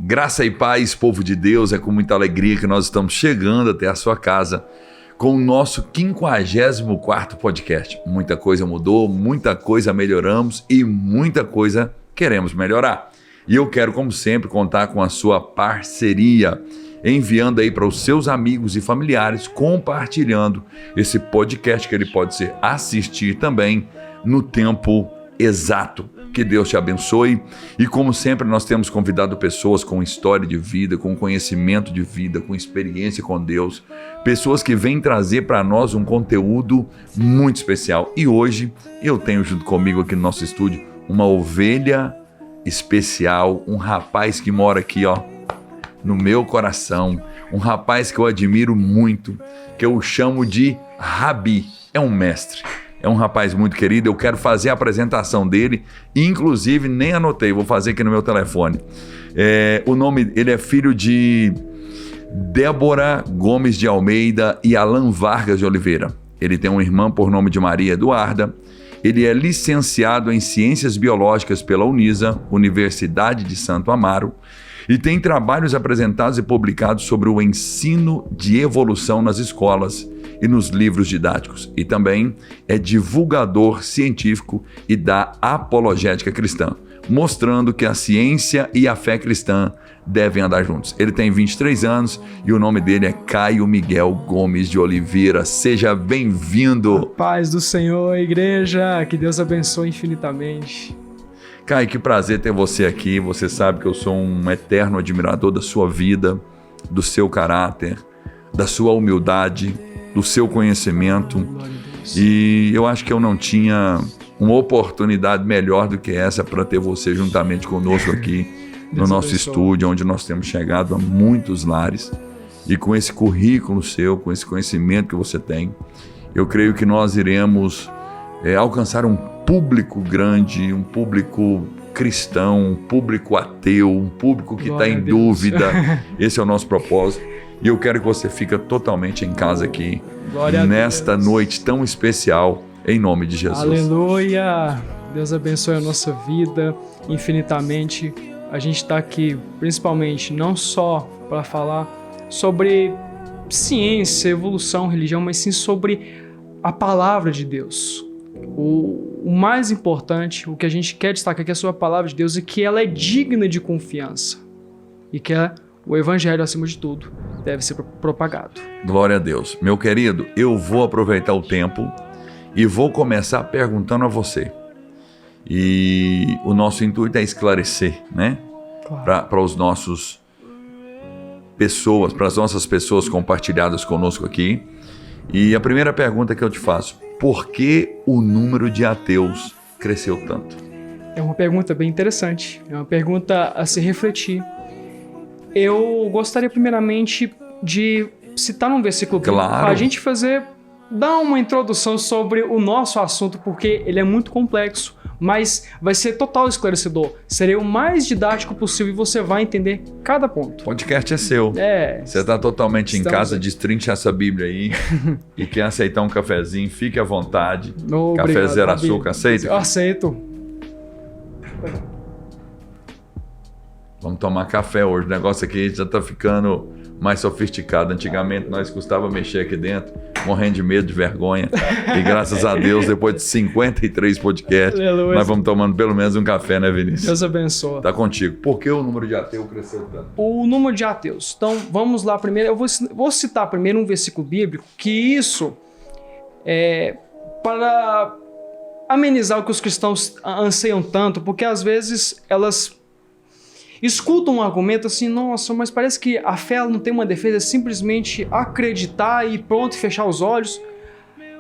Graça e paz, povo de Deus, é com muita alegria que nós estamos chegando até a sua casa com o nosso 54º podcast. Muita coisa mudou, muita coisa melhoramos e muita coisa queremos melhorar. E eu quero, como sempre, contar com a sua parceria, enviando aí para os seus amigos e familiares, compartilhando esse podcast que ele pode ser assistir também no tempo exato. Que Deus te abençoe. E como sempre, nós temos convidado pessoas com história de vida, com conhecimento de vida, com experiência com Deus, pessoas que vêm trazer para nós um conteúdo muito especial. E hoje eu tenho junto comigo aqui no nosso estúdio uma ovelha especial, um rapaz que mora aqui, ó, no meu coração, um rapaz que eu admiro muito, que eu chamo de Rabi, é um mestre. É um rapaz muito querido, eu quero fazer a apresentação dele, inclusive nem anotei, vou fazer aqui no meu telefone. O nome, ele é filho de Débora Gomes de Almeida e Alan Vargas de Oliveira. Ele tem uma irmã por nome de Maria Eduarda. Ele é licenciado em Ciências Biológicas pela Unisa, Universidade de Santo Amaro, e tem trabalhos apresentados e publicados sobre o ensino de evolução nas escolas e nos livros didáticos. E também é divulgador científico e da apologética cristã, mostrando que a ciência e a fé cristã devem andar juntos. Ele tem 23 anos e o nome dele é Caio Miguel Gomes de Oliveira. Seja bem-vindo. A paz do Senhor, igreja, que Deus abençoe infinitamente. Caio, que prazer ter você aqui. Você sabe que eu sou um eterno admirador da sua vida, do seu caráter, da sua humildade, do seu conhecimento. E eu acho que eu não tinha uma oportunidade melhor do que essa para ter você juntamente conosco aqui no nosso estúdio, onde nós temos chegado a muitos lares. E com esse currículo seu, com esse conhecimento que você tem, eu creio que nós iremos alcançar um público grande, um público cristão, um público ateu, um público que está em dúvida. Esse é o nosso propósito. E eu quero que você fique totalmente em casa aqui, nesta noite tão especial, em nome de Jesus. Aleluia! Deus abençoe a nossa vida infinitamente. A gente está aqui principalmente não só para falar sobre ciência, evolução, religião, mas sim sobre a palavra de Deus. O mais importante, o que a gente quer destacar aqui é a sua palavra de Deus e que ela é digna de confiança e que o evangelho, acima de tudo, deve ser propagado. Glória a Deus. Meu querido, eu vou aproveitar o tempo e vou começar perguntando a você. E o nosso intuito é esclarecer, né? Claro. Para as nossas pessoas compartilhadas conosco aqui. E a primeira pergunta que eu te faço: por que o número de ateus cresceu tanto? É uma pergunta bem interessante, é uma pergunta a se refletir. Eu gostaria primeiramente de citar um versículo para a gente dar uma introdução sobre o nosso assunto, porque ele é muito complexo, mas vai ser total esclarecedor. Serei o mais didático possível e você vai entender cada ponto. O podcast é seu. Você está totalmente em casa, destrincha essa Bíblia aí e quer aceitar um cafezinho, fique à vontade. Obrigado, café zero açúcar, aceita? Eu aceito. Vamos tomar café hoje. O negócio aqui já está ficando mais sofisticado. Antigamente nós custava mexer aqui dentro, morrendo de medo, de vergonha. E graças a Deus, depois de 53 podcasts, nós vamos tomando pelo menos um café, né, Vinícius? Deus abençoe. Tá contigo. Por que o número de ateus cresceu tanto? O número de ateus. Então, vamos lá primeiro. Eu vou citar primeiro um versículo bíblico, que isso é para amenizar o que os cristãos anseiam tanto, porque às vezes elas escutam um argumento assim: nossa, mas parece que a fé não tem uma defesa, é simplesmente acreditar e pronto, fechar os olhos.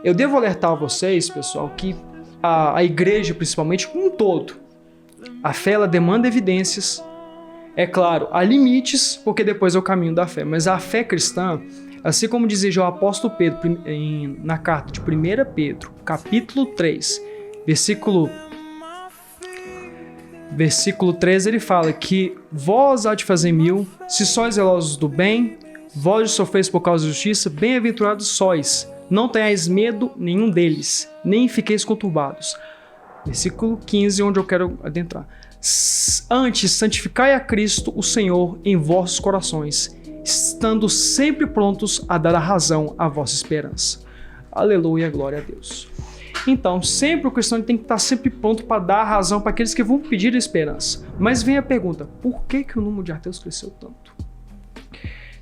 Eu devo alertar vocês, pessoal, que a igreja, principalmente, como um todo, a fé, ela demanda evidências. É claro, há limites, porque depois é o caminho da fé, mas a fé cristã, assim como dizia o apóstolo Pedro na carta de 1 Pedro, capítulo 3, versículo 13, ele fala que vós há de fazer 1000, se sois zelosos do bem, vós sofreis por causa da justiça, bem-aventurados sois, não tenhais medo nenhum deles, nem fiqueis conturbados. Versículo 15, onde eu quero adentrar. Antes, santificai a Cristo, o Senhor, em vossos corações, estando sempre prontos a dar a razão à vossa esperança. Aleluia, glória a Deus. Então, sempre o cristão tem que estar sempre pronto para dar a razão para aqueles que vão pedir esperança. Mas vem a pergunta, por que o número de ateus cresceu tanto?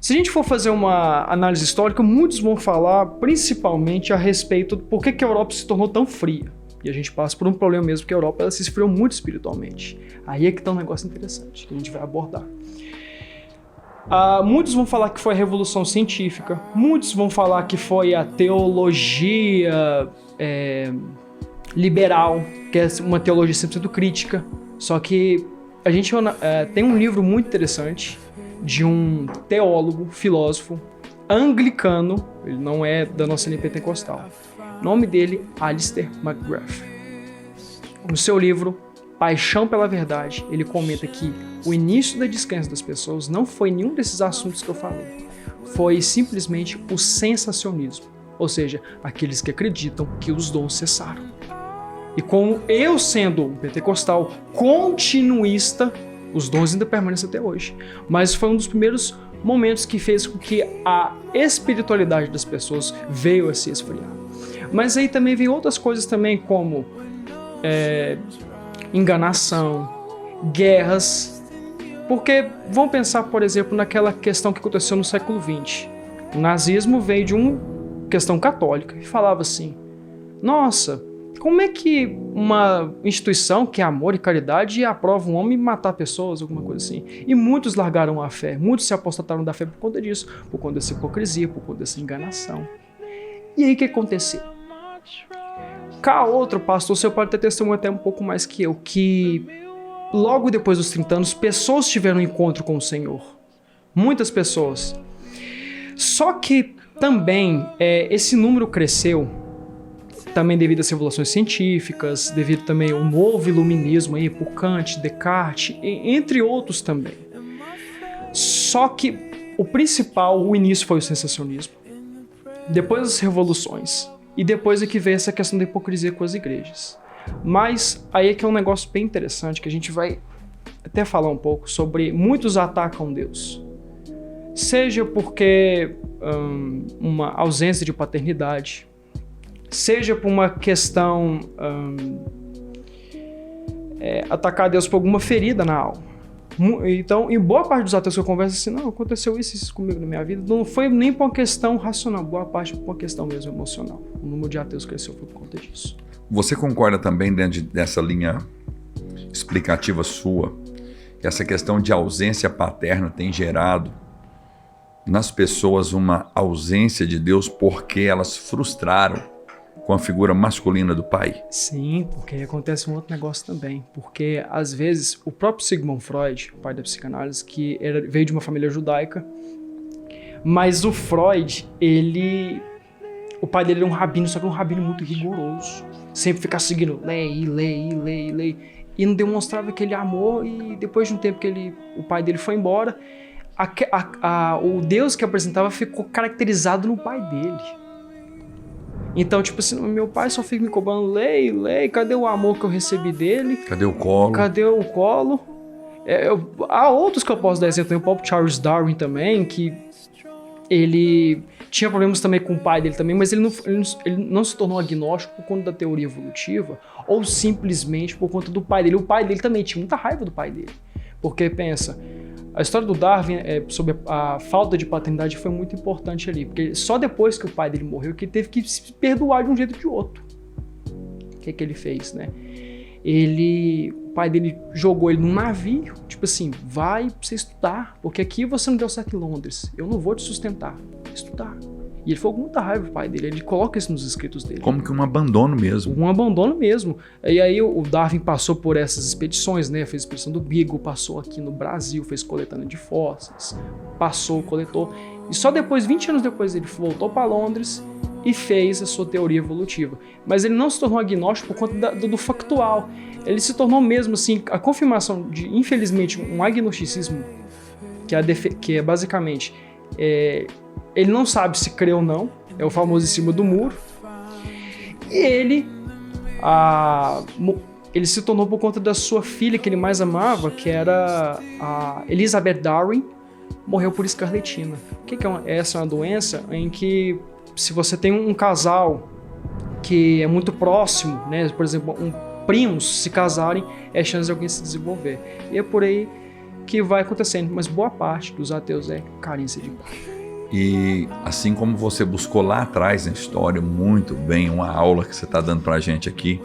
Se a gente for fazer uma análise histórica, muitos vão falar principalmente a respeito do porquê que a Europa se tornou tão fria. E a gente passa por um problema mesmo, porque a Europa ela se esfriou muito espiritualmente. Aí é que está um negócio interessante, que a gente vai abordar. Muitos vão falar que foi a Revolução Científica, muitos vão falar que foi a teologia liberal, que é uma teologia 100% crítica. Só que a gente tem um livro muito interessante de um teólogo, filósofo, anglicano, ele não é da nossa linha pentecostal. O nome dele, Alistair McGrath. No seu livro, Paixão pela Verdade, ele comenta que o início da descrença das pessoas não foi nenhum desses assuntos que eu falei. Foi simplesmente o sensacionismo. Ou seja, aqueles que acreditam que os dons cessaram. E como eu, sendo um pentecostal continuista, os dons ainda permanecem até hoje. Mas foi um dos primeiros momentos que fez com que a espiritualidade das pessoas veio a se esfriar. Mas aí também vem outras coisas também, como enganação, guerras. Porque vamos pensar, por exemplo, naquela questão que aconteceu no século XX. O nazismo veio de uma questão católica e falava assim: nossa, como é que uma instituição que é amor e caridade aprova um homem matar pessoas, alguma coisa assim? E muitos largaram a fé, muitos se apostataram da fé por conta disso, por conta dessa hipocrisia, por conta dessa enganação. E aí o que aconteceu? Cá outro pastor, você pode ter testemunho até um pouco mais que eu, que logo depois dos 30 anos, pessoas tiveram um encontro com o Senhor. Muitas pessoas. Só que também esse número cresceu também devido às revoluções científicas, devido também ao novo iluminismo aí, por Kant, Descartes, entre outros também. Só que o principal, o início foi o sensacionismo. Depois das revoluções. E depois é que veio essa questão da hipocrisia com as igrejas. Mas aí é que é um negócio bem interessante, que a gente vai até falar um pouco sobre muitos atacam Deus. Seja porque uma ausência de paternidade, seja por uma questão atacar Deus por alguma ferida na alma. Então, em boa parte dos ateus que eu converso assim, não, aconteceu isso comigo na minha vida, não foi nem por uma questão racional, boa parte por uma questão mesmo emocional. O número de ateus cresceu por conta disso. Você concorda também dentro dessa linha explicativa sua, que essa questão de ausência paterna tem gerado nas pessoas uma ausência de Deus porque elas frustraram com a figura masculina do pai? Sim, porque acontece um outro negócio também. Porque, às vezes, o próprio Sigmund Freud, pai da psicanálise, que veio de uma família judaica, mas o Freud, o pai dele era um rabino, só que um rabino muito rigoroso. Sempre ficava seguindo, lei. E não demonstrava aquele amor, e depois de um tempo que o pai dele foi embora, o Deus que apresentava ficou caracterizado no pai dele. Então, tipo assim, meu pai só fica me cobrando lei, cadê o amor que eu recebi dele? Cadê o colo? Há outros que eu posso dar exemplo, tem o próprio Charles Darwin também, que ele tinha problemas também com o pai dele também, mas ele não se tornou agnóstico por conta da teoria evolutiva, ou simplesmente por conta do pai dele. O pai dele também tinha muita raiva do pai dele, porque pensa... A história do Darwin sobre a falta de paternidade foi muito importante ali, porque só depois que o pai dele morreu que ele teve que se perdoar de um jeito ou de outro. O que ele fez, né? O pai dele jogou ele num navio, tipo assim, vai pra você estudar, porque aqui você não deu certo em Londres, eu não vou te sustentar, estudar. E ele foi com muita raiva do pai dele, ele coloca isso nos escritos dele. Como que um abandono mesmo. Um abandono mesmo. E aí o Darwin passou por essas expedições, né? Fez a expedição do Beagle, passou aqui no Brasil, fez coletânea de fósseis, coletou. E só depois, 20 anos depois, ele voltou para Londres e fez a sua teoria evolutiva. Mas ele não se tornou agnóstico por conta do factual. Ele se tornou mesmo, assim, a confirmação de, infelizmente, um agnosticismo, que é basicamente... ele não sabe se crê ou não, é o famoso em cima do muro, e ele ele se tornou por conta da sua filha que ele mais amava, que era a Elizabeth Darwin, morreu por escarlatina. O que é essa? É uma doença em que, se você tem um casal que é muito próximo, né, por exemplo, primos se casarem, é chance de alguém se desenvolver. E é por aí que vai acontecendo, mas boa parte dos ateus é carência de pai. E assim como você buscou lá atrás na história muito bem, uma aula que você está dando pra gente aqui,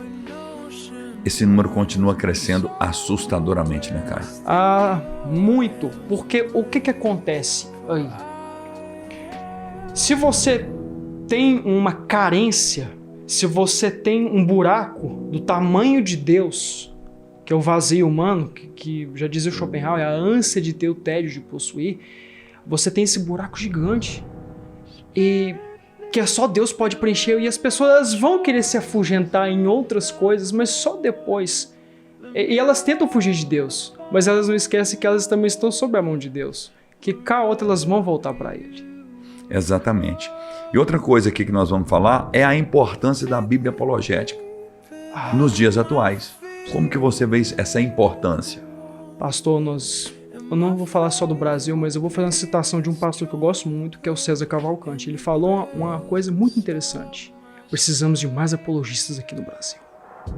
esse número continua crescendo assustadoramente, né, Caio? Ah, muito. Porque o que acontece aí? Se você tem uma carência, se você tem um buraco do tamanho de Deus, que é o vazio humano, que já dizia o Schopenhauer, é a ânsia de ter, o tédio de possuir, você tem esse buraco gigante. E que só Deus pode preencher, e as pessoas vão querer se afugentar em outras coisas, mas só depois. E elas tentam fugir de Deus, mas elas não esquecem que elas também estão sob a mão de Deus, que cá outra elas vão voltar para Ele. Exatamente. E outra coisa aqui que nós vamos falar é a importância da Bíblia apologética nos dias atuais. Como que você vê essa importância? Pastor, eu não vou falar só do Brasil, mas eu vou fazer uma citação de um pastor que eu gosto muito, que é o César Cavalcante. Ele falou uma coisa muito interessante. Precisamos de mais apologistas aqui no Brasil.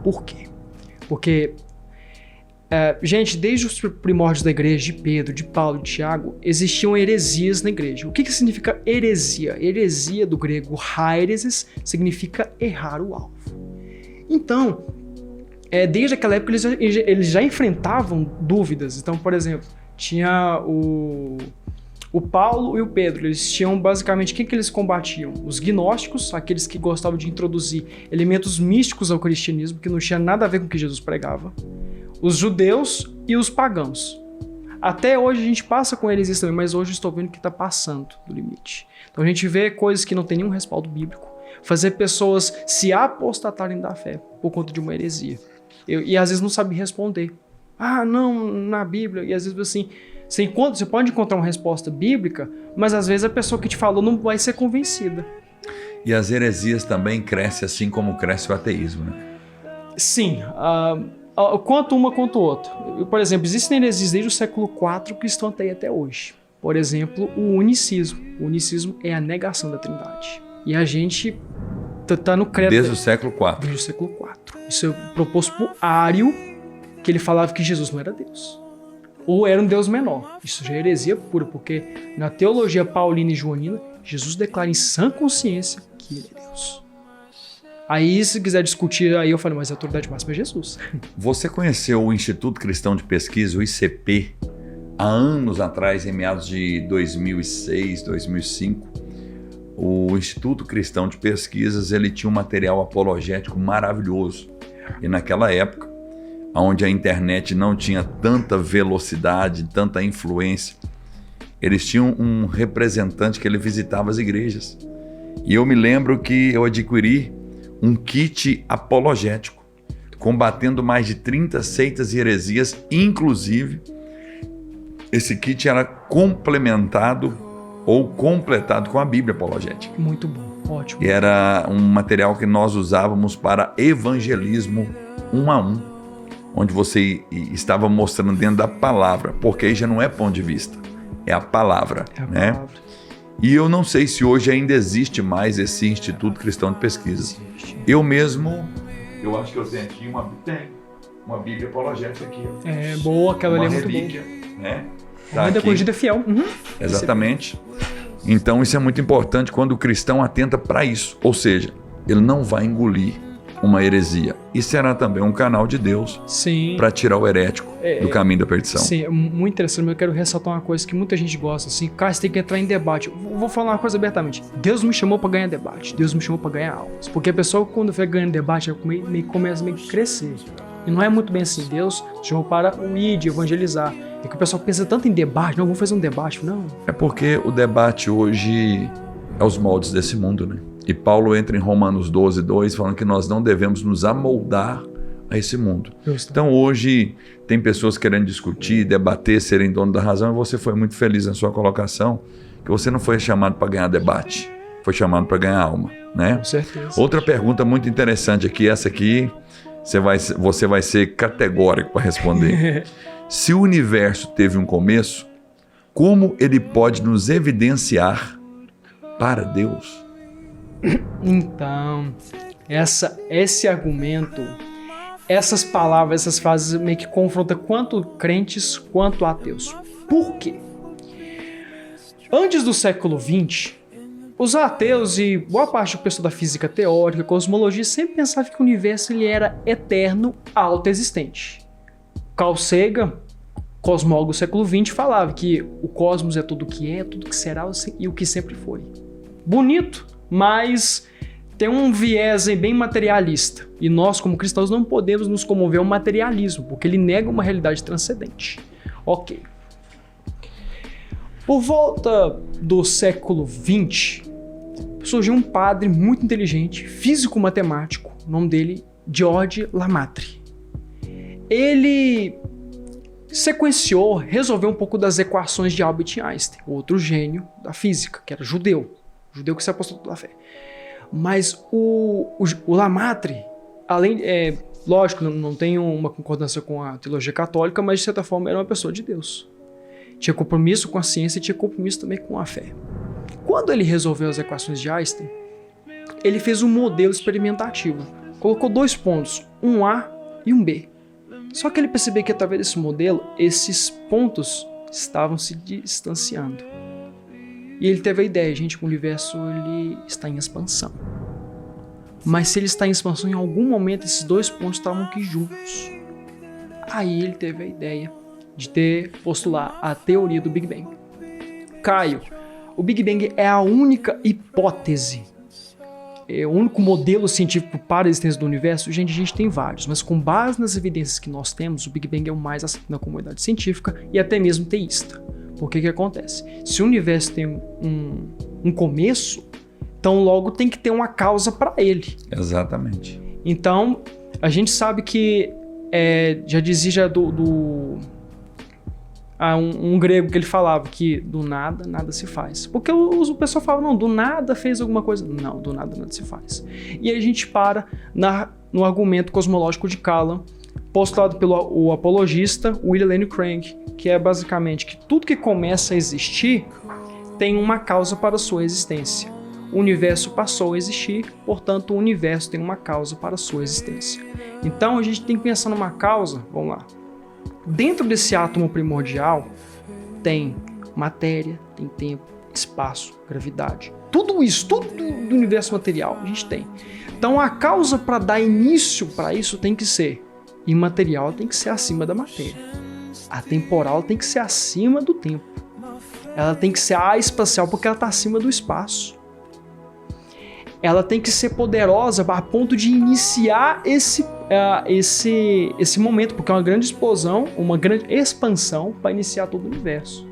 Por quê? Porque, gente, desde os primórdios da igreja, de Pedro, de Paulo, de Tiago, existiam heresias na igreja. O que significa heresia? Heresia, do grego haireses, significa errar o alvo. Então, desde aquela época eles já enfrentavam dúvidas. Então, por exemplo, tinha o Paulo e o Pedro, eles tinham basicamente, quem que eles combatiam? Os gnósticos, aqueles que gostavam de introduzir elementos místicos ao cristianismo, que não tinha nada a ver com o que Jesus pregava, os judeus e os pagãos. Até hoje a gente passa com eles isso também, mas hoje eu estou vendo que está passando do limite. Então a gente vê coisas que não tem nenhum respaldo bíblico, fazer pessoas se apostatarem da fé por conta de uma heresia. E às vezes não sabe responder. Ah, não, na Bíblia. E às vezes assim, você pode encontrar uma resposta bíblica, mas às vezes a pessoa que te falou não vai ser convencida. E as heresias também crescem assim como cresce o ateísmo, né? Sim, quanto uma quanto outra. Por exemplo, existem heresias desde o século IV que estão até hoje. Por exemplo, o unicismo. O unicismo é a negação da Trindade. E a gente está no credo. Desde o século IV. Desde o século IV. Isso é proposto por Ário, que ele falava que Jesus não era Deus. Ou era um Deus menor. Isso já é heresia pura, porque na teologia paulina e joanina, Jesus declara em sã consciência que ele é Deus. Aí, se quiser discutir, aí eu falo, mas a autoridade máxima é Jesus. Você conheceu o Instituto Cristão de Pesquisa, o ICP, há anos atrás, em meados de 2006, 2005. O Instituto Cristão de Pesquisas, ele tinha um material apologético maravilhoso. E naquela época, onde a internet não tinha tanta velocidade, tanta influência, eles tinham um representante que ele visitava as igrejas. E eu me lembro que eu adquiri um kit apologético, combatendo mais de 30 seitas e heresias, inclusive esse kit era complementado ou completado com a Bíblia apologética. Muito bom, ótimo. E era um material que nós usávamos para evangelismo 1 a 1, onde você estava mostrando dentro da palavra, porque aí já não é ponto de vista, é a palavra, né? Palavra. E eu não sei se hoje ainda existe mais esse Instituto Cristão de Pesquisa. Eu mesmo, eu acho que eu tenho aqui uma Bíblia apologética aqui. É boa, aquela ali é muito relíquia, boa. Né? Tá ainda corrigida fiel. Uhum. Exatamente. Então isso é muito importante quando o cristão atenta para isso. Ou seja, ele não vai engolir uma heresia. E será também um canal de Deus para tirar o herético do caminho da perdição. Sim, é muito interessante, mas eu quero ressaltar uma coisa que muita gente gosta, assim, cara, você tem que entrar em debate. Eu vou falar uma coisa abertamente. Deus me chamou para ganhar debate, Deus me chamou para ganhar almas. Porque a pessoa, quando vai ganhando debate, começa a crescer. E não é muito bem assim. Deus chamou para o de evangelizar. É que o pessoal pensa tanto em debate, não, vamos fazer um debate, não. É porque o debate hoje é os moldes desse mundo, né? E Paulo entra em Romanos 12:2 falando que nós não devemos nos amoldar a esse mundo. Justo. Então hoje tem pessoas querendo discutir, debater, serem dono da razão, e você foi muito feliz na sua colocação, que você não foi chamado para ganhar debate, foi chamado para ganhar alma, né? Com certeza. Outra pergunta muito interessante aqui, essa aqui Você vai ser categórico para responder. Se o universo teve um começo, como ele pode nos evidenciar para Deus? Então, esse argumento, essas palavras, essas frases meio que confrontam tanto crentes quanto ateus. Por quê? Antes do século XX, os ateus e boa parte do pessoal da física teórica, cosmologia, sempre pensavam que o universo ele era eterno, autoexistente. Carl Sagan, cosmólogo do século XX, falava que o cosmos é tudo o que é, tudo o que será e o que sempre foi. Bonito, mas tem um viés bem materialista. E nós, como cristãos, não podemos nos comover ao materialismo, porque ele nega uma realidade transcendente. Ok. Por volta do século XX, surgiu um padre muito inteligente, físico-matemático, o nome dele George Lemaitre. Ele sequenciou, resolveu um pouco das equações de Albert Einstein, outro gênio da física, que era judeu que se apostou pela fé. Mas o Lemaitre, lógico, não tem uma concordância com a teologia católica, mas de certa forma era uma pessoa de Deus. Tinha compromisso com a ciência e tinha compromisso também com a fé. Quando ele resolveu as equações de Einstein, ele fez um modelo experimentativo. Colocou 2 pontos, um A e um B. Só que ele percebeu que através desse modelo, esses pontos estavam se distanciando. E ele teve a ideia, gente, que o universo ele está em expansão. Mas se ele está em expansão, em algum momento esses 2 pontos estavam aqui juntos. Aí ele teve a ideia de postular a teoria do Big Bang. Caio, o Big Bang é a única hipótese, é o único modelo científico para a existência do universo? Gente, a gente tem vários, mas com base nas evidências que nós temos, o Big Bang é o mais aceito na comunidade científica e até mesmo teísta. Por que acontece? Se o universo tem um começo, então logo tem que ter uma causa para ele. Exatamente. Então, a gente sabe que, já dizia um grego que ele falava que do nada, nada se faz. Porque o pessoal fala, não, do nada fez alguma coisa. Não, do nada, nada se faz. E aí a gente para no argumento cosmológico de Kalam, postulado pelo apologista William Lane Craig, que é basicamente que tudo que começa a existir tem uma causa para a sua existência. O universo passou a existir, portanto o universo tem uma causa para a sua existência. Então a gente tem que pensar numa causa, vamos lá. Dentro desse átomo primordial tem matéria, tem tempo, espaço, gravidade. Tudo isso, tudo do universo material a gente tem. Então a causa para dar início para isso tem que ser imaterial, tem que ser acima da matéria. A temporal tem que ser acima do tempo. Ela tem que ser espacial porque ela está acima do espaço. Ela tem que ser poderosa a ponto de iniciar esse momento, porque é uma grande explosão, uma grande expansão para iniciar todo o universo.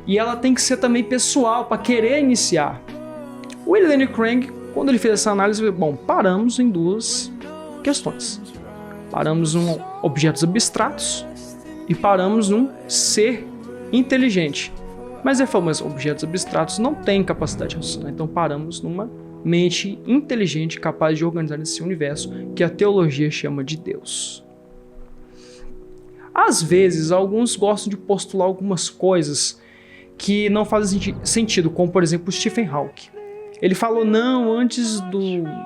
E ela tem que ser também pessoal para querer iniciar. O William Lane Craig, quando ele fez essa análise, paramos em 2 questões. Paramos em objetos abstratos e paramos num ser inteligente. Mas ele falou, mas objetos abstratos não têm capacidade de raciocinar, então paramos numa mente inteligente capaz de organizar esse universo que a teologia chama de Deus. Às vezes, alguns gostam de postular algumas coisas que não fazem sentido, como por exemplo Stephen Hawking. Ele falou, não, antes do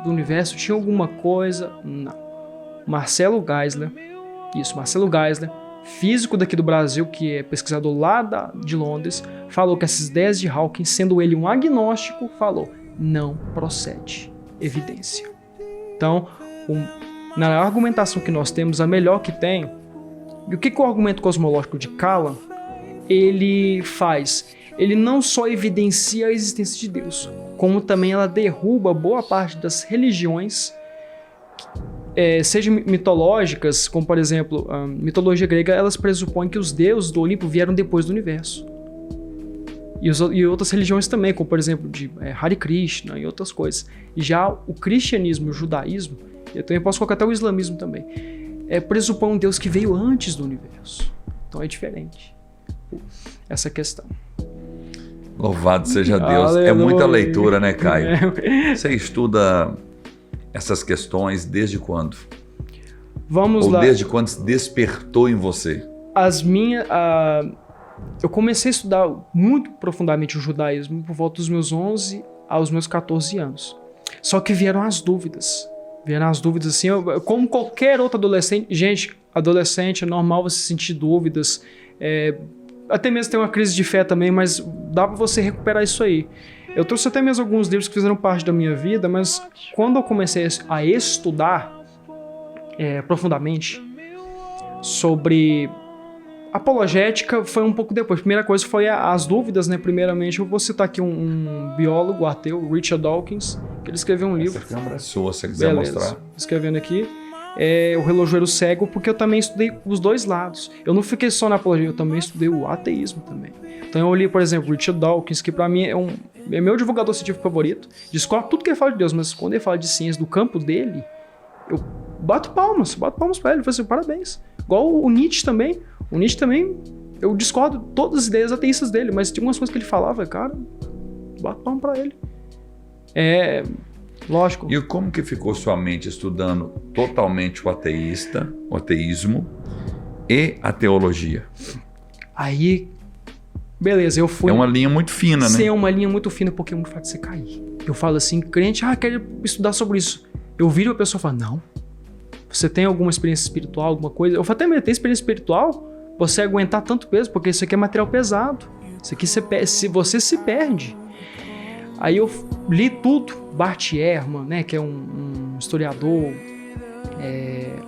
universo tinha alguma coisa. Não. Marcelo Geisler, físico daqui do Brasil, que é pesquisador lá de Londres, falou que essas ideias de Hawking, sendo ele um agnóstico, falou, não procede evidência. Então, na argumentação que nós temos, a melhor que tem, e o que o argumento cosmológico de Kalam, ele faz? Ele não só evidencia a existência de Deus, como também ela derruba boa parte das religiões, sejam mitológicas, como por exemplo, a mitologia grega, elas pressupõem que os deuses do Olimpo vieram depois do universo. E outras religiões também, como por exemplo de Hare Krishna e outras coisas. E já o cristianismo e o judaísmo, eu também posso colocar até o islamismo também, pressupõe um Deus que veio antes do universo. Então é diferente essa questão. Louvado seja Deus. Aleluia. É muita leitura, né, Caio? Você estuda essas questões desde quando? Vamos Ou lá. desde quando se despertou em você? Eu comecei a estudar muito profundamente o judaísmo por volta dos meus 11 aos meus 14 anos. Só que vieram as dúvidas. Assim, como qualquer outro adolescente. Gente, adolescente é normal você sentir dúvidas. Até mesmo ter uma crise de fé também, mas dá pra você recuperar isso aí. Eu trouxe até mesmo alguns livros que fizeram parte da minha vida, mas quando eu comecei a estudar profundamente sobre apologética, foi um pouco depois. Primeira coisa foi as dúvidas, né? Primeiramente, eu vou citar aqui um biólogo ateu, Richard Dawkins, que ele escreveu um livro. Essa câmera é sua, se você quiser mostrar. Escrevendo aqui. O Relojoeiro Cego, porque eu também estudei os dois lados. Eu não fiquei só na apologia, eu também estudei o ateísmo também. Então eu li, por exemplo, Richard Dawkins, que pra mim é meu divulgador científico favorito. Discordo tudo que ele fala de Deus, mas quando ele fala de ciência do campo dele, eu bato palmas pra ele. Eu falo assim, parabéns. Igual o Nietzsche também. O Nietzsche também, eu discordo todas as ideias ateístas dele, mas tinha umas coisas que ele falava, cara, bato palmas pra ele. Lógico. E como que ficou sua mente estudando totalmente o ateísmo e a teologia? Aí, beleza, eu fui... É uma linha muito fina, né? É uma linha muito fina, porque é muito fácil de você cair. Eu falo assim, crente, quero estudar sobre isso. Eu viro e a pessoa fala, não. Você tem alguma experiência espiritual, alguma coisa? Eu falo, até mesmo, tem experiência espiritual? Você aguentar tanto peso, porque isso aqui é material pesado. Isso aqui você se perde. Aí eu li tudo, Bart Ehrman, né, que é um historiador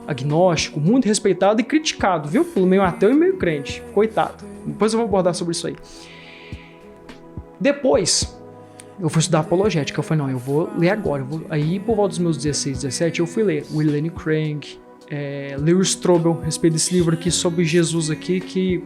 agnóstico, muito respeitado e criticado, viu? Pelo meio ateu e meio crente. Coitado. Depois eu vou abordar sobre isso aí. Depois, eu fui estudar apologética. Eu falei, não, eu vou ler agora. Aí, por volta dos meus 16, 17, eu fui ler William Lane Craig, Lewis Strobel, a respeito desse livro aqui sobre Jesus aqui, que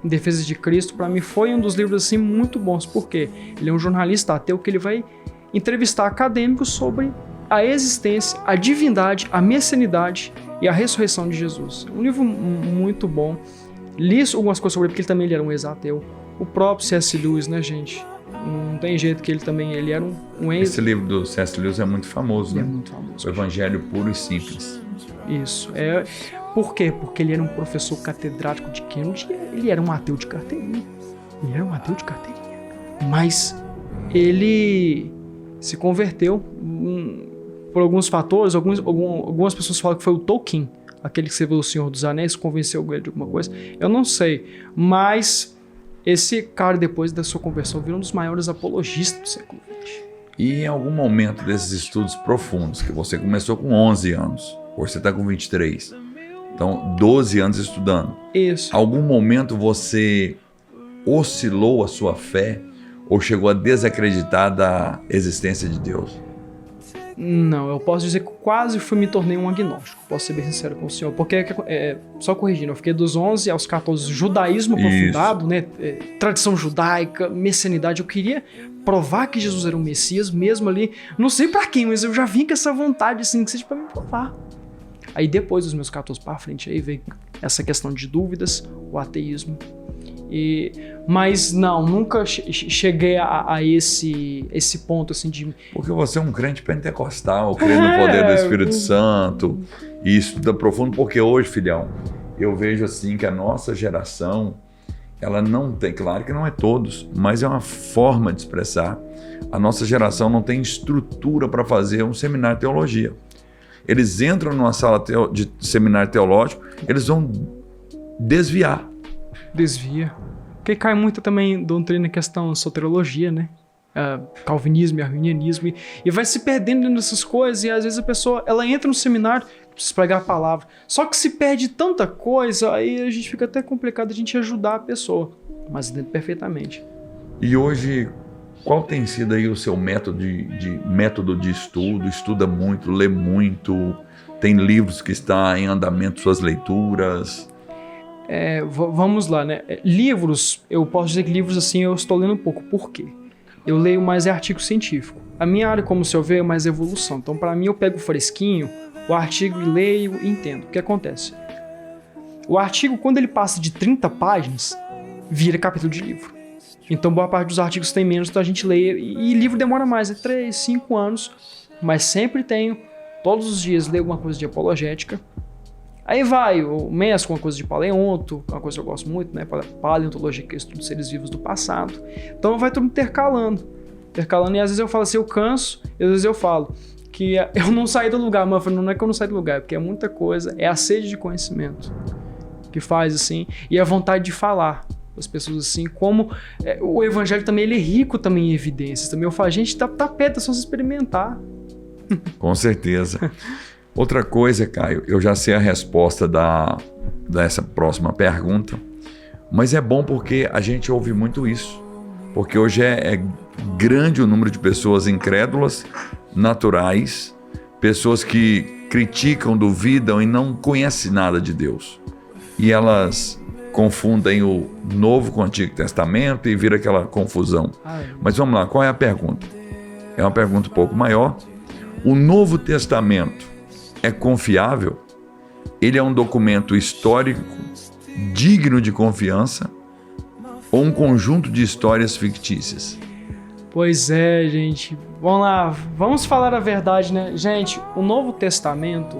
Em Defesa de Cristo, para mim foi um dos livros assim muito bons. Por quê? Ele é um jornalista ateu que ele vai entrevistar acadêmicos sobre a existência, a divindade, a messianidade e a ressurreição de Jesus. Um livro muito bom. Li algumas coisas sobre ele, porque ele também era um ex-ateu. O próprio C.S. Lewis, né, gente? Não tem jeito que ele era um ex... Esse livro do C.S. Lewis é muito famoso, né? É muito famoso. O Evangelho Puro e Simples. Isso. Por quê? Porque ele era um professor catedrático de Cambridge. Ele era um ateu de carteirinha. Mas ele se converteu por alguns fatores. Algumas pessoas falam que foi o Tolkien, aquele que escreveu O Senhor dos Anéis, convenceu ele de alguma coisa. Eu não sei. Mas esse cara, depois da sua conversão, virou um dos maiores apologistas do século XX. E em algum momento desses estudos profundos, que você começou com 11 anos, hoje você está com 23, então 12 anos estudando. Isso. Algum momento você oscilou a sua fé ou chegou a desacreditar da existência de Deus? Não, eu posso dizer que quase me tornei um agnóstico, posso ser bem sincero com o senhor, porque, só corrigindo, eu fiquei dos 11 aos 14, judaísmo aprofundado, né, tradição judaica, messianidade, eu queria provar que Jesus era o Messias, mesmo ali, não sei pra quem, mas eu já vim com essa vontade, assim, que seja pra me provar. Aí depois dos meus 14 pra frente, aí veio essa questão de dúvidas, o ateísmo. Mas não, nunca cheguei a esse ponto assim de... Porque você é um crente pentecostal, crê no poder do Espírito Santo, e estuda profundo, porque hoje, filhão, eu vejo assim que a nossa geração, ela não tem, claro que não é todos, mas é uma forma de expressar. A nossa geração não tem estrutura para fazer um seminário de teologia. Eles entram numa sala de seminário teológico, eles vão desviar. Desvia. Porque cai muito também doutrina em questão de soteriologia, né? Calvinismo e arminianismo. E vai se perdendo nessas coisas. E às vezes a pessoa, ela entra no seminário, precisa pregar a palavra. Só que se perde tanta coisa, aí a gente fica até complicado a gente ajudar a pessoa. Mas entende perfeitamente. E hoje, qual tem sido aí o seu método de estudo? Estuda muito, lê muito, tem livros que estão em andamento, suas leituras... Vamos lá, né? Livros, eu posso dizer que livros assim eu estou lendo um pouco. Por quê? Eu leio mais artigo científico. A minha área, como você vê, é mais evolução. Então, para mim, eu pego fresquinho, o artigo, leio e entendo. O que acontece? O artigo, quando ele passa de 30 páginas, vira capítulo de livro. Então, boa parte dos artigos tem menos, então a gente lê. E livro demora mais, 3, 5 anos. Mas sempre tenho, todos os dias, leio alguma coisa de apologética. Aí vai, eu mesclo uma coisa de paleonto, uma coisa que eu gosto muito, né? Paleontologia, que é o estudo dos seres vivos do passado. Então vai tudo intercalando, e às vezes eu falo assim, eu canso, e às vezes eu falo que eu não saí do lugar, mas não é que eu não saí do lugar, porque é muita coisa, é a sede de conhecimento que faz assim, e a vontade de falar as pessoas assim, como o evangelho também, ele é rico também em evidências, também eu falo, gente, tá perto, é só se experimentar. Com certeza. Outra coisa, Caio, eu já sei a resposta dessa próxima pergunta, mas é bom porque a gente ouve muito isso. Porque hoje é grande o número de pessoas incrédulas, naturais, pessoas que criticam, duvidam e não conhecem nada de Deus. E elas confundem o Novo com o Antigo Testamento e vira aquela confusão. Mas vamos lá, qual é a pergunta? É uma pergunta um pouco maior. O Novo Testamento é confiável? Ele é um documento histórico digno de confiança ou um conjunto de histórias fictícias? Pois é, gente. Vamos lá, vamos falar a verdade, né? Gente, o Novo Testamento,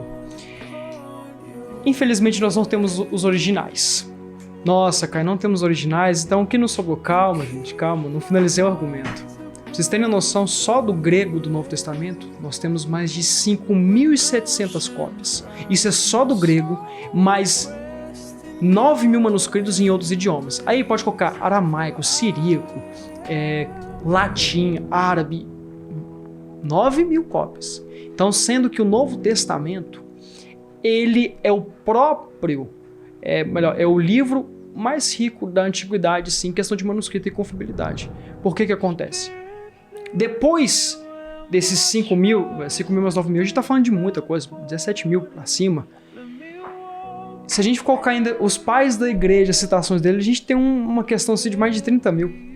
infelizmente nós não temos os originais. Nossa, Caio, não temos originais, então o que nos sobrou? Calma, gente, calma, não finalizei o argumento. Pra vocês terem noção, só do grego do Novo Testamento, nós temos mais de 5.700 cópias. Isso é só do grego, mais 9.000 manuscritos em outros idiomas. Aí pode colocar aramaico, siríaco, latim, árabe, 9.000 cópias. Então, sendo que o Novo Testamento, ele é o próprio, é o livro mais rico da antiguidade, sim, em questão de manuscrito e confiabilidade. Por que acontece? Depois desses 5.000 mais 9.000, a gente está falando de muita coisa, 17.000 acima. Se a gente colocar ainda os pais da igreja, as citações dele, a gente tem uma questão assim, de mais de 30.000.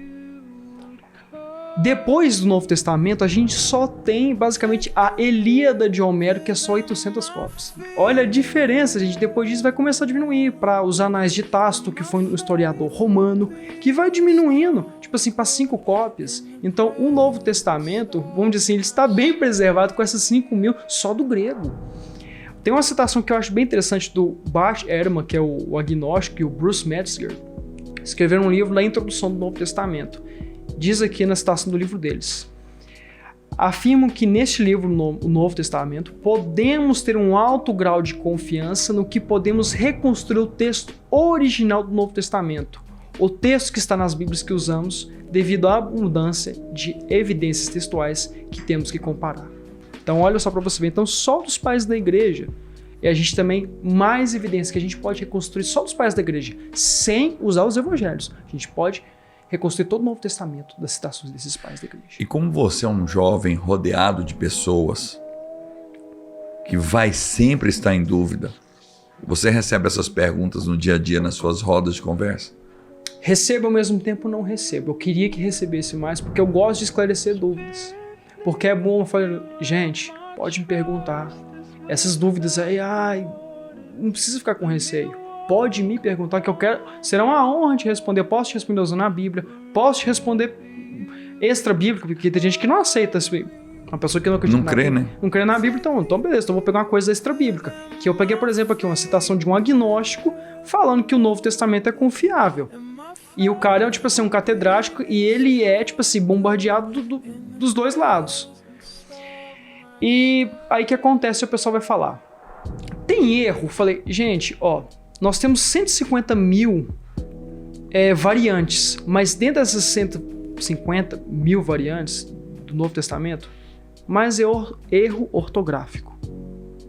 Depois do Novo Testamento, a gente só tem basicamente a Ilíada de Homero, que é só 800 cópias. Olha a diferença, gente. Depois disso vai começar a diminuir para os Anais de Tácito, que foi um historiador romano, que vai diminuindo, tipo assim, para 5 cópias. Então, o Novo Testamento, vamos dizer assim, ele está bem preservado com essas 5.000 só do grego. Tem uma citação que eu acho bem interessante do Bart Ehrman, que é o agnóstico, e o Bruce Metzger, escreveram um livro na introdução do Novo Testamento. Diz aqui na citação do livro deles: afirmam que neste livro, o Novo Testamento, podemos ter um alto grau de confiança no que podemos reconstruir o texto original do Novo Testamento, o texto que está nas Bíblias que usamos, devido à abundância de evidências textuais que temos que comparar. Então, olha só para você ver. Então, só dos pais da igreja, e a gente também mais evidências que a gente pode reconstruir só dos pais da igreja, sem usar os evangelhos. A gente pode reconstruir todo o Novo Testamento das citações desses pais da igreja. E como você é um jovem rodeado de pessoas que vai sempre estar em dúvida, você recebe essas perguntas no dia a dia nas suas rodas de conversa? Recebo, ao mesmo tempo não recebo. Eu queria que recebesse mais, porque eu gosto de esclarecer dúvidas. Porque é bom, eu falo, gente, pode me perguntar. Essas dúvidas aí, não precisa ficar com receio. Pode me perguntar que eu quero. Será uma honra te responder. Eu posso te responder usando a Bíblia. Posso te responder extra bíblica, porque tem gente que não aceita isso. Uma pessoa que não acredita na Bíblia. Né? Não crê na Bíblia, então beleza. Então eu vou pegar uma coisa extra bíblica. Que eu peguei, por exemplo, aqui uma citação de um agnóstico falando que o Novo Testamento é confiável. E o cara é, tipo assim, um catedrático e ele é, tipo assim, bombardeado dos dois lados. E aí o que acontece? O pessoal vai falar: tem erro? Falei, gente, nós temos 150.000 variantes, mas dentro dessas 150.000 variantes do Novo Testamento, mais é erro ortográfico.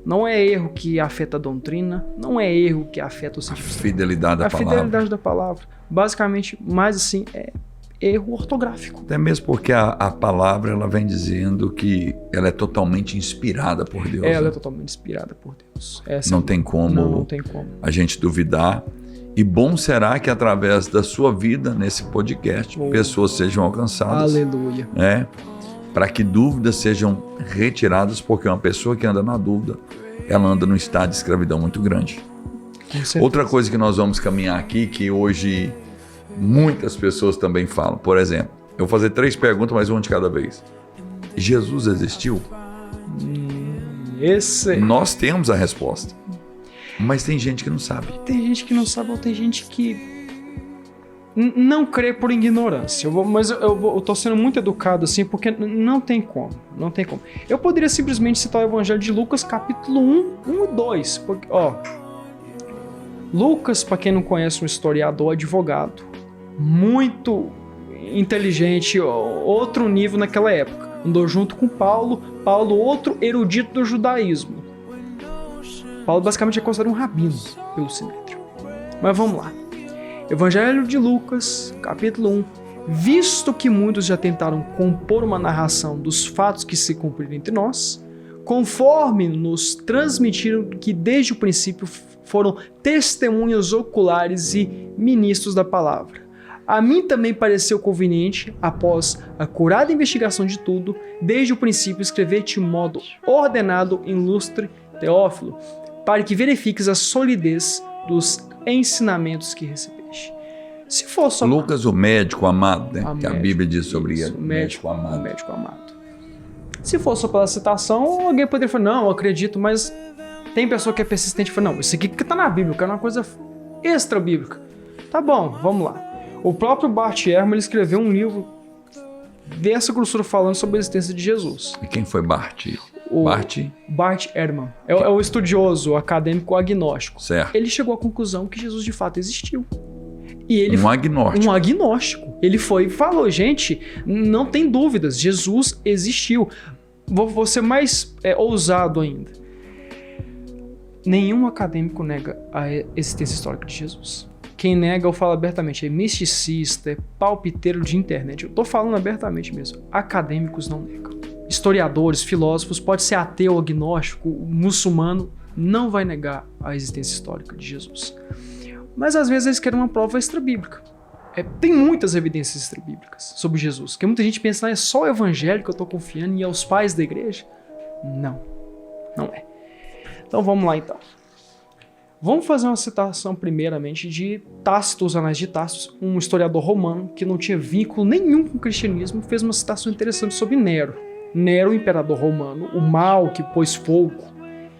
Não é erro que afeta a doutrina, não é erro que afeta o sentido. A fidelidade da palavra. A fidelidade da palavra. Basicamente, mais assim, é erro ortográfico. Até mesmo porque a palavra ela vem dizendo que ela é totalmente inspirada por Deus. Ela é totalmente inspirada por Deus. Não tem como a gente duvidar. E bom será que através da sua vida nesse podcast pessoas sejam alcançadas. Aleluia. Para que dúvidas sejam retiradas, porque uma pessoa que anda na dúvida, ela anda num estado de escravidão muito grande. Outra coisa que nós vamos caminhar aqui, que hoje muitas pessoas também falam. Por exemplo, eu vou fazer 3 perguntas, mas uma de cada vez. Jesus existiu? Esse... Nós temos a resposta. Mas tem gente que não sabe. Tem gente que não sabe ou tem gente que não crê por ignorância. Eu tô sendo muito educado assim, porque não tem como. Não tem como. Eu poderia simplesmente citar o Evangelho de Lucas, capítulo 1 e 2. Porque, Lucas, para quem não conhece, um historiador, advogado, muito inteligente, outro nível naquela época. Andou junto com Paulo, outro erudito do judaísmo. Paulo basicamente é considerado um rabino pelo Sinédrio. Mas vamos lá. Evangelho de Lucas, capítulo 1. Visto que muitos já tentaram compor uma narração dos fatos que se cumpriram entre nós, conforme nos transmitiram que desde o princípio foram testemunhas oculares e ministros da palavra. A mim também pareceu conveniente, após a curada investigação de tudo, desde o princípio escrever-te de modo ordenado, ilustre Teófilo, para que verifiques a solidez dos ensinamentos que recebeste. Se for só... Lucas, o médico amado, né? Que a Bíblia diz sobre isso, ele. O médico amado. O médico amado. Se for só pela citação, alguém poderia falar, não, eu acredito, mas tem pessoa que é persistente e fala, não, isso aqui que tá na Bíblia, que é uma coisa extra-bíblica. Tá bom, vamos lá. O próprio Bart Ehrman, ele escreveu um livro dessa grossura falando sobre a existência de Jesus. E quem foi Bart? Bart Ehrman. É o estudioso, o acadêmico agnóstico. Certo. Ele chegou à conclusão que Jesus de fato existiu. E ele agnóstico. Um agnóstico. Ele foi e falou, gente, não tem dúvidas, Jesus existiu. Vou ser mais ousado ainda. Nenhum acadêmico nega a existência histórica de Jesus. Quem nega, eu falo abertamente, é misticista, é palpiteiro de internet. Eu tô falando abertamente mesmo. Acadêmicos não negam. Historiadores, filósofos, pode ser ateu, agnóstico, muçulmano, não vai negar a existência histórica de Jesus. Mas às vezes eles querem uma prova extra-bíblica. Tem muitas evidências extra-bíblicas sobre Jesus, que muita gente pensa, é só o evangelho que eu tô confiando e aos pais da igreja? Não, não é. Então vamos lá então. Vamos fazer uma citação primeiramente de Tácito, os Anais de Tácito, um historiador romano que não tinha vínculo nenhum com o cristianismo, fez uma citação interessante sobre Nero. Nero, o imperador romano, o mal que pôs fogo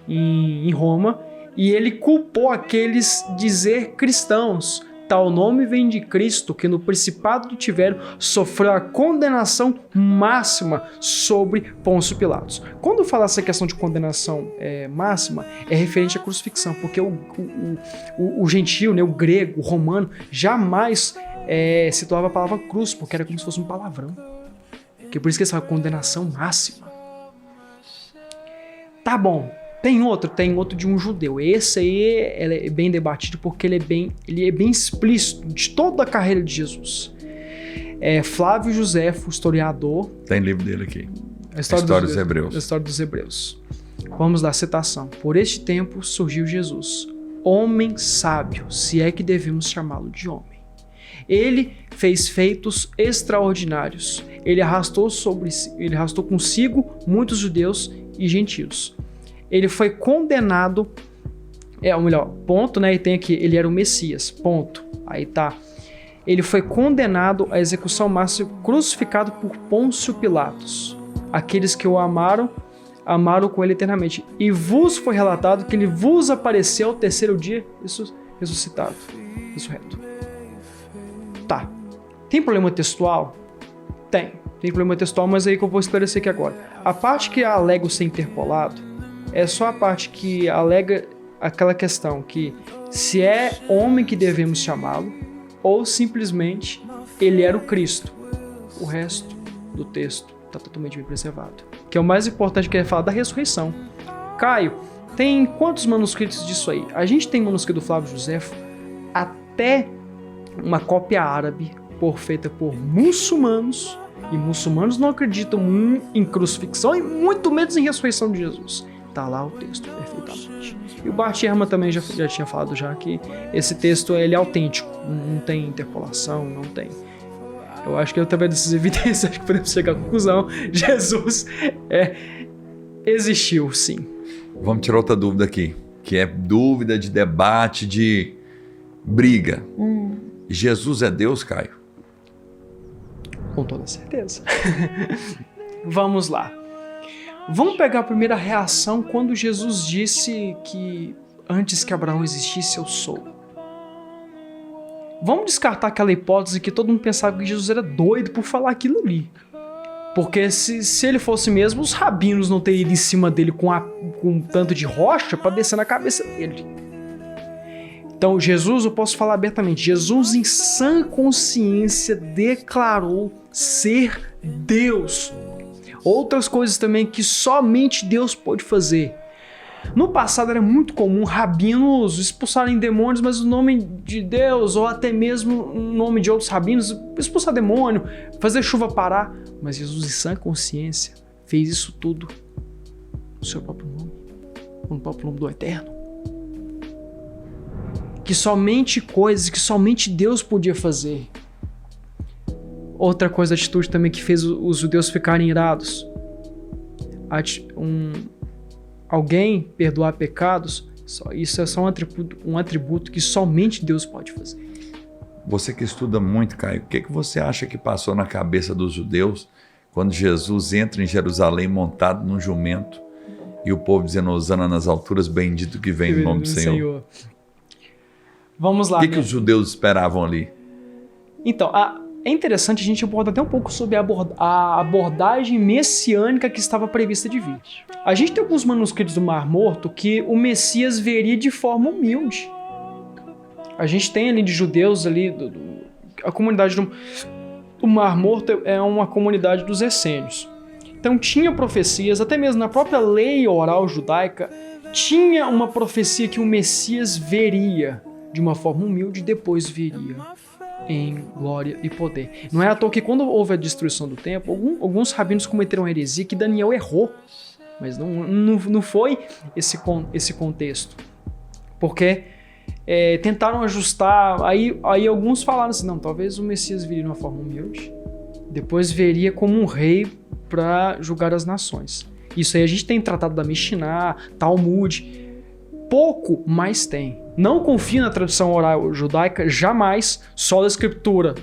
em Roma, e ele culpou aqueles dizer cristãos. Tal nome vem de Cristo, que no principado de Tiberio sofreu a condenação máxima sobre Pôncio Pilatos. Quando fala essa questão de condenação máxima, é referente à crucifixão, porque o gentio, né, o grego, o romano, jamais situava a palavra cruz, porque era como se fosse um palavrão. Que por isso que eles falam condenação máxima. Tá bom. Tem outro de um judeu. Esse aí é bem debatido porque ele é bem explícito de toda a carreira de Jesus. Flávio Josefo, historiador. Tem livro dele aqui. A História dos Hebreus. A História dos Hebreus. Vamos lá, citação. Por este tempo surgiu Jesus, homem sábio, se é que devemos chamá-lo de homem. Ele fez feitos extraordinários. Ele arrastou consigo muitos judeus e gentios. Ele foi condenado, ponto, né? E tem aqui, ele era o Messias, ponto. Aí tá. Ele foi condenado à execução máxima, crucificado por Pôncio Pilatos. Aqueles que o amaram com ele eternamente. E vos foi relatado que ele vos apareceu ao terceiro dia, ressuscitado, ressurreto. Tá. Tem problema textual? Tem problema textual, mas é aí que eu vou esclarecer aqui agora. A parte que alega ser interpolado é só a parte que alega aquela questão que se é homem que devemos chamá-lo ou simplesmente ele era o Cristo. O resto do texto está totalmente bem preservado. Que é o mais importante, que é falar da ressurreição. Caio, tem quantos manuscritos disso aí? A gente tem manuscrito do Flávio Josefo até uma cópia árabe feita por muçulmanos, e muçulmanos não acreditam em crucifixão e muito menos em ressurreição de Jesus. Tá lá o texto perfeitamente. E o Bart Ehrman também já tinha falado que esse texto ele é autêntico, não tem interpolação, não tem. Eu acho que através dessas evidências acho que podemos chegar à conclusão: Jesus existiu, sim. Vamos tirar outra dúvida aqui, que é dúvida de debate, de briga. Jesus é Deus, Caio? Com toda certeza. Vamos lá. Vamos pegar a primeira reação quando Jesus disse que antes que Abraão existisse, eu sou. Vamos descartar aquela hipótese que todo mundo pensava que Jesus era doido por falar aquilo ali. Porque se ele fosse mesmo, os rabinos não teriam ido em cima dele com um tanto de rocha para descer na cabeça dele. Então, Jesus, eu posso falar abertamente, Jesus em sã consciência declarou ser Deus. Outras coisas também que somente Deus pode fazer. No passado era muito comum rabinos expulsarem demônios, mas o nome de Deus, ou até mesmo o nome de outros rabinos, expulsar demônio, fazer chuva parar. Mas Jesus, em sã consciência, fez isso tudo no seu próprio nome, no próprio nome do Eterno. Que somente coisas que somente Deus podia fazer. Outra coisa, a atitude também que fez os judeus ficarem irados. Alguém perdoar pecados, isso é só um atributo que somente Deus pode fazer. Você que estuda muito, Caio, o que você acha que passou na cabeça dos judeus quando Jesus entra em Jerusalém montado num jumento e o povo dizendo hosana nas alturas, bendito que vem no nome do Senhor? Vamos lá. O que os judeus esperavam ali? Então, é interessante a gente abordar até um pouco sobre a abordagem messiânica que estava prevista de vir. A gente tem alguns manuscritos do Mar Morto que o Messias veria de forma humilde. A gente tem ali de judeus ali, a comunidade do Mar Morto é uma comunidade dos essênios. Então tinha profecias, até mesmo na própria lei oral judaica, tinha uma profecia que o Messias veria de uma forma humilde e depois viria em glória e poder. Não é à toa que quando houve a destruição do templo, alguns rabinos cometeram a heresia que Daniel errou, mas não foi esse contexto. Porque tentaram ajustar, aí alguns falaram assim, não, talvez o Messias viria de uma forma humilde, depois viria como um rei para julgar as nações. Isso aí a gente tem tratado da Mishnah, Talmud, pouco, mas tem. Não confie na tradição oral judaica, jamais, só da escritura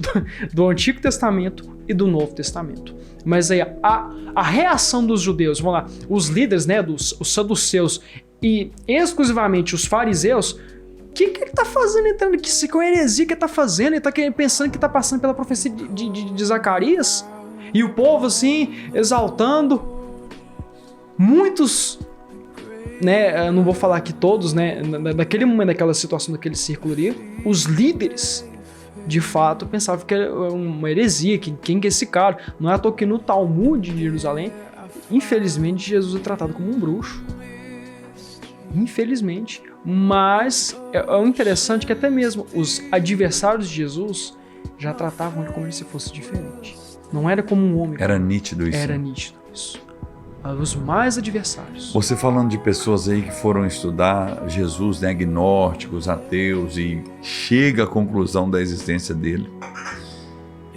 do Antigo Testamento e do Novo Testamento. Mas aí a reação dos judeus, vamos lá, os líderes, né, os saduceus e exclusivamente os fariseus, o que ele está fazendo entrando aqui? Com a heresia que ele está fazendo, ele está pensando que está passando pela profecia de Zacarias? E o povo assim, exaltando, muitos, né, eu não vou falar aqui todos, né, naquele momento, naquela situação, naquele círculo ali, os líderes, de fato, pensavam que era uma heresia, quem que é esse cara? Não é à toa que no Talmud de Jerusalém, infelizmente, Jesus é tratado como um bruxo. Infelizmente. Mas é interessante que até mesmo os adversários de Jesus já tratavam ele como se fosse diferente. Não era como um homem. Era nítido isso. Era nítido isso. Os mais adversários. Você falando de pessoas aí que foram estudar Jesus, né, agnósticos, ateus, e chega à conclusão da existência dele.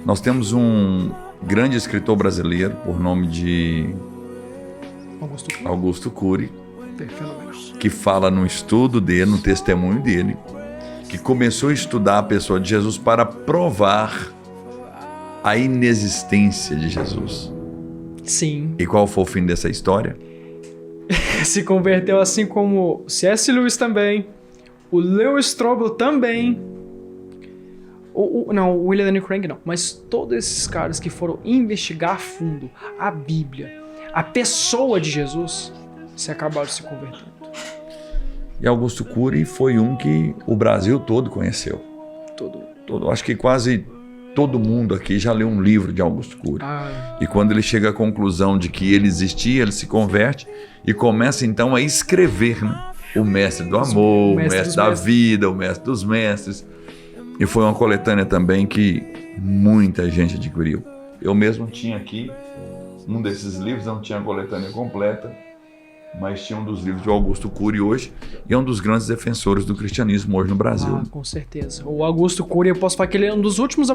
Nós temos um grande escritor brasileiro por nome de Augusto Cury, que fala no estudo dele, no testemunho dele, que começou a estudar a pessoa de Jesus para provar a inexistência de Jesus. Sim. E qual foi o fim dessa história? Se converteu assim como C.S. Lewis também, o Lewis Strobel também, não, o William Lane Craig não, mas todos esses caras que foram investigar a fundo a Bíblia, a pessoa de Jesus, se acabaram se convertendo. E Augusto Cury foi um que o Brasil todo conheceu. Todo. Acho que quase todo mundo aqui já leu um livro de Augusto Cury. E quando ele chega à conclusão de que ele existia, ele se converte e começa então a escrever, né? O mestre do amor, o mestre da vida, o mestre dos mestres. E foi uma coletânea também que muita gente adquiriu. Eu mesmo tinha aqui um desses livros, não tinha a coletânea completa, mas tinha um dos livros de Augusto Cury hoje, e é um dos grandes defensores do cristianismo hoje no Brasil. Com certeza. O Augusto Cury, eu posso falar que ele é um dos últimos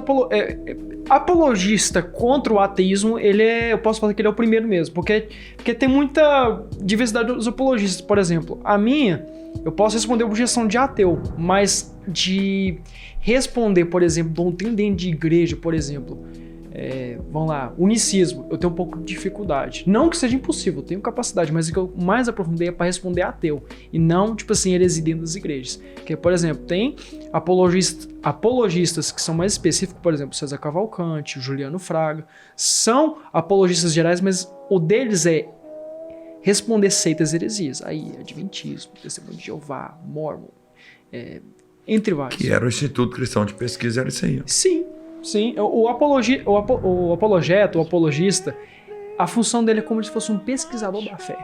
apologista contra o ateísmo. Eu posso falar que ele é o primeiro mesmo, porque tem muita diversidade dos apologistas. Por exemplo, a minha, eu posso responder objeção de ateu, mas de responder, por exemplo, doutrina dentro de igreja, por exemplo, Vamos lá, unicismo, eu tenho um pouco de dificuldade. Não que seja impossível, eu tenho capacidade, mas o que eu mais aprofundei é para responder ateu. E não, tipo assim, heresia dentro das igrejas. Porque, por exemplo, tem apologistas que são mais específicos, por exemplo, César Cavalcante, Juliano Fraga. São apologistas gerais, mas o deles é responder seitas e heresias. Aí, Adventismo, Testemunho de Jeová, Mormon, entre vários. Que era o Instituto Cristão de Pesquisa, era isso aí. Sim. O apologeta, o apologista, a função dele é como se fosse um pesquisador da fé.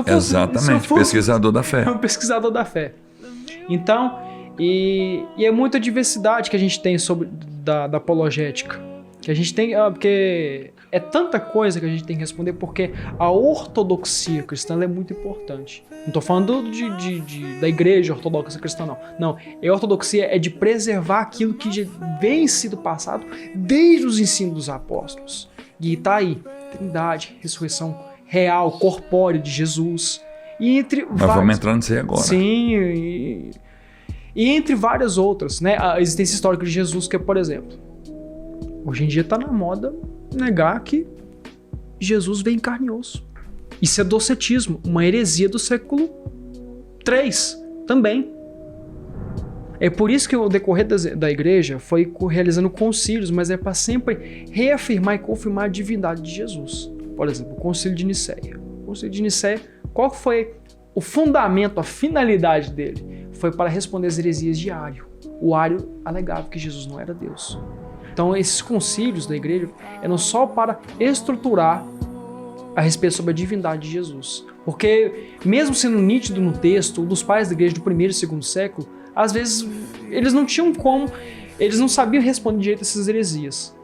Exatamente, pesquisador da fé. Um pesquisador da fé. Então, e é muita diversidade que a gente tem sobre da apologética. Que a gente tem, porque é tanta coisa que a gente tem que responder, porque a ortodoxia cristã é muito importante. Não estou falando da igreja ortodoxa cristã, não. Não, a ortodoxia é de preservar aquilo que já vem sido passado desde os ensinos dos apóstolos. E está aí, trindade, ressurreição real, corpórea de Jesus. E entre vamos entrar nisso aí agora. Sim, e entre várias outras, né? A existência histórica de Jesus, que é, por exemplo, hoje em dia está na moda negar que Jesus veio em carne e osso. Isso é docetismo, uma heresia do século III também. É por isso que o decorrer da igreja foi realizando concílios, mas é para sempre reafirmar e confirmar a divindade de Jesus. Por exemplo, o Concílio de Nicéia. O Concílio de Nicéia, qual foi o fundamento, a finalidade dele? Foi para responder às heresias de Ário. O Ário alegava que Jesus não era Deus. Então, esses concílios da igreja eram só para estruturar a respeito sobre a divindade de Jesus. Porque, mesmo sendo nítido no texto, dos pais da igreja do primeiro e segundo século, às vezes eles não tinham como, eles não sabiam responder direito a essas heresias.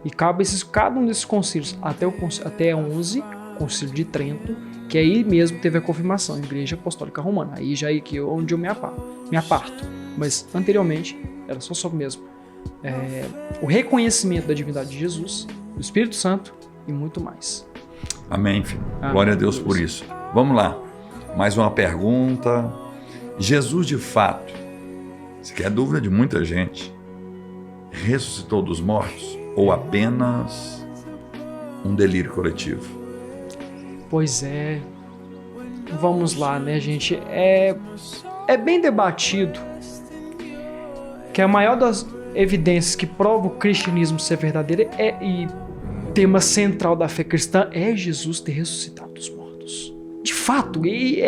E cabe cada um desses concílios, até 11, Concílio de Trento, que aí mesmo teve a confirmação, a Igreja Apostólica Romana. Aí já é aqui onde eu me aparto. Mas, anteriormente, era só sobre mesmo o reconhecimento da divindade de Jesus, do Espírito Santo e muito mais. Amém, filho. Glória a Deus por isso. Vamos lá. Mais uma pergunta. Jesus, de fato, isso aqui é dúvida de muita gente, ressuscitou dos mortos ou apenas um delírio coletivo? Pois é. Vamos lá, né, gente? É bem debatido que a maior das evidências que prova o cristianismo ser verdadeiro e tema central da fé cristã é Jesus ter ressuscitado dos mortos. De fato, e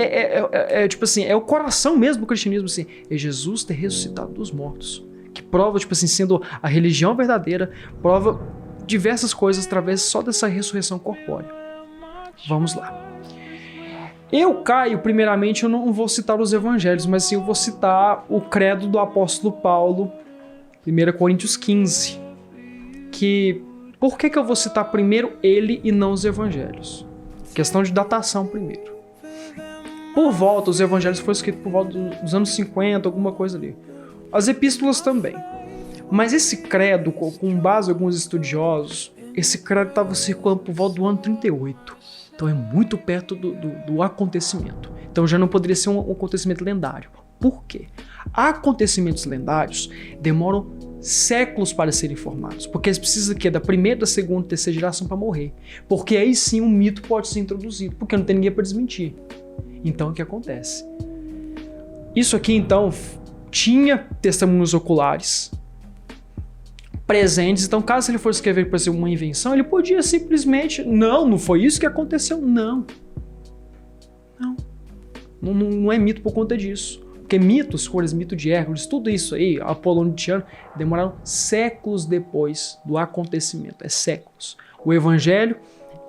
tipo assim, é o coração mesmo do cristianismo, assim, é Jesus ter ressuscitado dos mortos. Que prova, tipo assim, sendo a religião verdadeira, prova diversas coisas através só dessa ressurreição corpórea. Vamos lá. Primeiramente, eu não vou citar os evangelhos, mas sim eu vou citar o credo do apóstolo Paulo, 1 Coríntios 15, por que eu vou citar primeiro ele e não os evangelhos? Questão de datação primeiro. Os evangelhos foram escritos por volta dos anos 50, alguma coisa ali. As epístolas também. Mas esse credo, com base em alguns estudiosos, esse credo estava circulando por volta do ano 38. Então é muito perto do acontecimento. Então já não poderia ser um acontecimento lendário. Por quê? Acontecimentos lendários demoram séculos para serem formados, porque eles precisam da primeira, da segunda, terceira geração para morrer, porque aí sim um mito pode ser introduzido, porque não tem ninguém para desmentir. Então o que acontece? Isso aqui então tinha testemunhos oculares presentes, então caso ele fosse escrever para ser uma invenção, ele podia simplesmente, não foi isso que aconteceu, não é mito por conta disso. Porque mitos, como o mito de Hércules, tudo isso aí, Apolônio de Tiano, demoraram séculos depois do acontecimento. Séculos. O Evangelho,